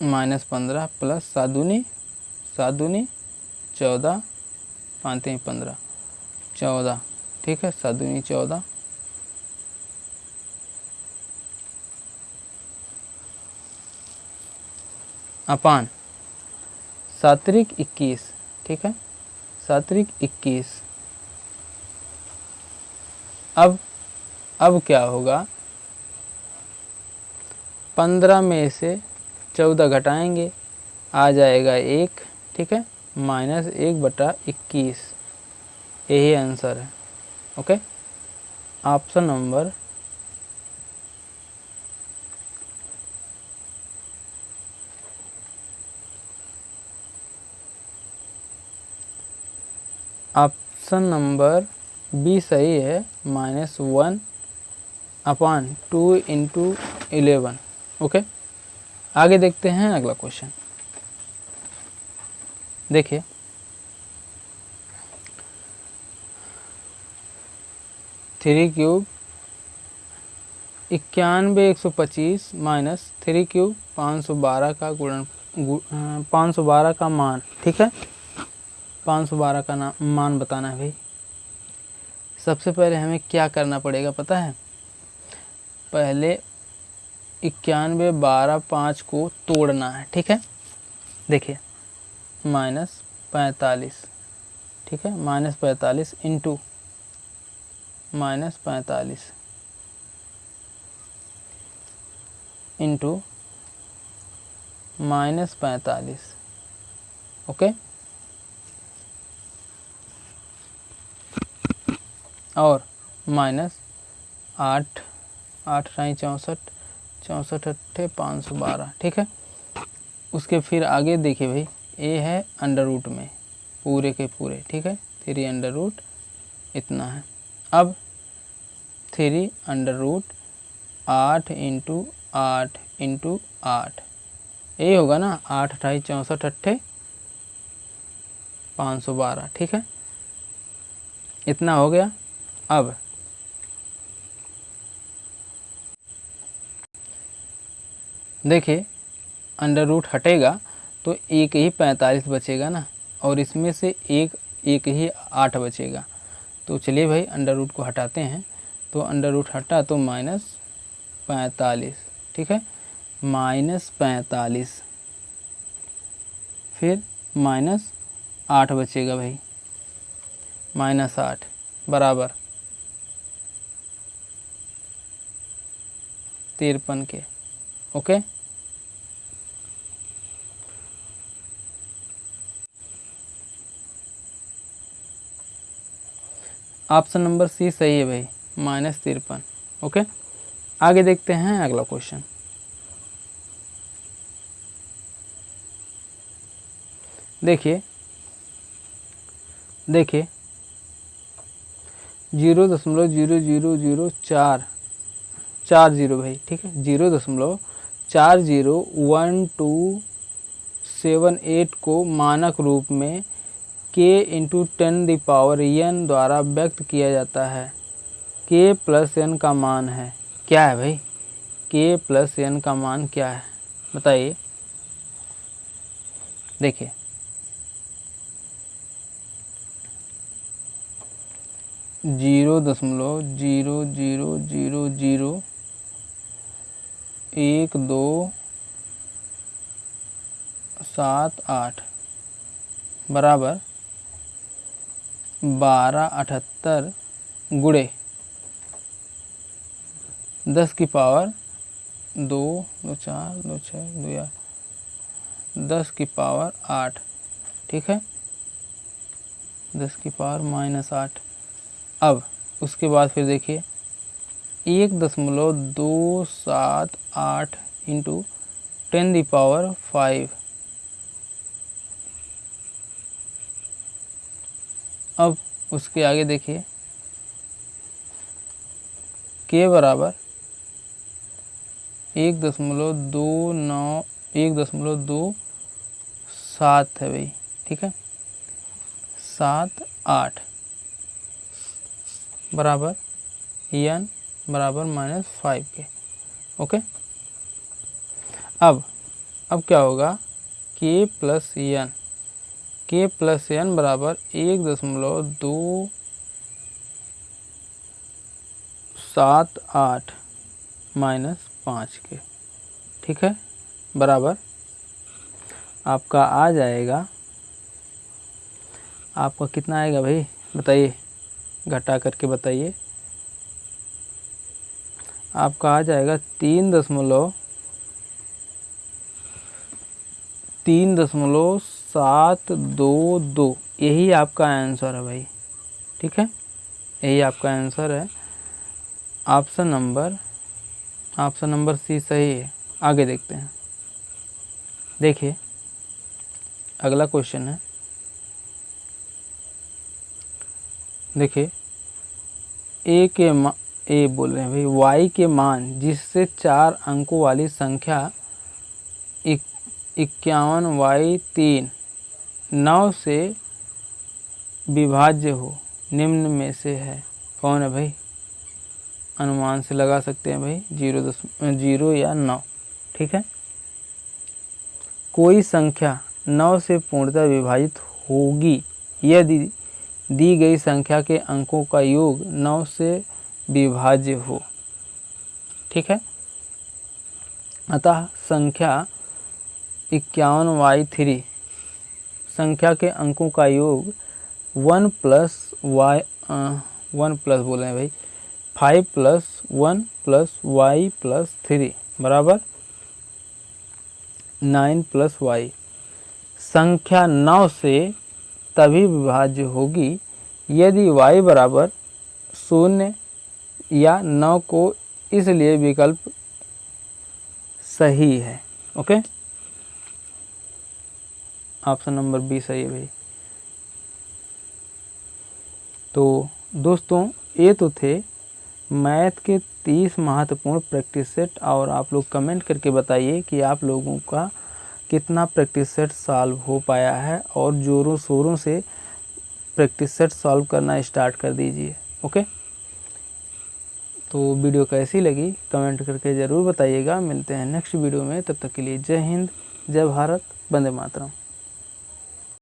Speaker 1: -15 प्लस 7 दूनी 14, 5 × 15 14। ठीक है, 7 दूनी 14, अपान 7 × 21। ठीक है, 7 × 21। अब क्या होगा, 15 में से 14 घटाएंगे, आ जाएगा 1। ठीक है, -1/21, यही आंसर है। ओके, ऑप्शन नंबर बी सही है, -1/2 × 11। ओके, आगे देखते हैं अगला क्वेश्चन। देखिए 3 क्यूब 91,125 माइनस 3 क्यूब 512 का गुणन 512 का मान। ठीक है, 512 का मान बताना है भाई। सबसे पहले हमें क्या करना पड़ेगा पता है, पहले 91, 12, 5 को तोड़ना है। ठीक है, देखिए -45। ठीक है, -45 इंटू -45 इंटू -45। ओके, और -8 8 × 64 64 अट्ठे 512। ठीक है, उसके फिर आगे देखिए भाई, ये है अंडर रूट में पूरे के पूरे। ठीक है, 3 अंडर रूट इतना है। अब 3 अंडर रूट 8 इंटू 8 इंटू 8, यही होगा ना, 8 28 64 अट्ठे 512, ठीक है, इतना हो गया। अब देखिए अंडर रूट हटेगा तो एक ही 45 बचेगा ना, और इसमें से एक ही 8 बचेगा। तो चलिए भाई अंडर रूट को हटाते हैं। तो अंडर रूट हटा तो -45, ठीक है, -45, फिर -8 बचेगा भाई, -8 बराबर 53 के। ओके, ऑप्शन नंबर सी सही है भाई, -53। ओके, आगे देखते हैं अगला क्वेश्चन। देखिए 0.000440 भाई, ठीक है, 0.401278 को मानक रूप में k इंटू 10⁻n द्वारा व्यक्त किया जाता है। k प्लस n का मान है, क्या है भाई, k प्लस n का मान क्या है बताइए। देखिए 0.00001278 बराबर 1278 गुणे 10 की पावर 2 2 4 2 6 2 8, 10 की पावर 8, ठीक है, 10 की पावर -8। अब उसके बाद फिर देखिए 1.278 इंटू 10⁵ अब उसके आगे देखिए k बराबर 1.27 है भाई, ठीक है, 78 बराबर n बराबर -5 के। ओके, अब क्या होगा, k प्लस n बराबर 1.278 -5 के, ठीक है, बराबर आपका आ जाएगा, आपका कितना आएगा भाई बताइए, घटा करके बताइए। आपका आ जाएगा 3.722, यही आपका आंसर है भाई, ठीक है, यही आपका आंसर है। ऑप्शन नंबर सी सही है। आगे देखते हैं। देखिए अगला क्वेश्चन है, देखिए ए बोल रहे हैं भाई, y के मान जिससे 4 अंकों वाली संख्या 51y3 9 से विभाज्य हो, निम्न में से है कौन है भाई, अनुमान से लगा सकते हैं भाई, 0 या 9, ठीक है, कोई संख्या 9 से पूर्णतः विभाजित होगी यदि दी गई संख्या के अंकों का योग 9 से विभाज्य हो, ठीक है, अतः संख्या 51y3 संख्या के अंकों का योग 1 प्लस बोले हैं भाई 5 + 1 + y + 3 बराबर 9 + y। संख्या 9 से तभी विभाज्य होगी यदि y बराबर 0 या 9 को, इसलिए विकल्प सही है। ओके, ऑप्शन नंबर बी सही है भाई। तो दोस्तों ये तो थे मैथ के 30 महत्वपूर्ण प्रैक्टिस सेट, और आप लोग कमेंट करके बताइए कि आप लोगों का कितना प्रैक्टिस सेट सॉल्व हो पाया है, और ज़ोरों शोरों से प्रैक्टिस सेट सॉल्व करना स्टार्ट कर दीजिए। ओके, तो वीडियो कैसी लगी कमेंट करके ज़रूर बताइएगा। मिलते हैं नेक्स्ट वीडियो में, तब तक के लिए जय हिंद, जय भारत, वंदे मातरम।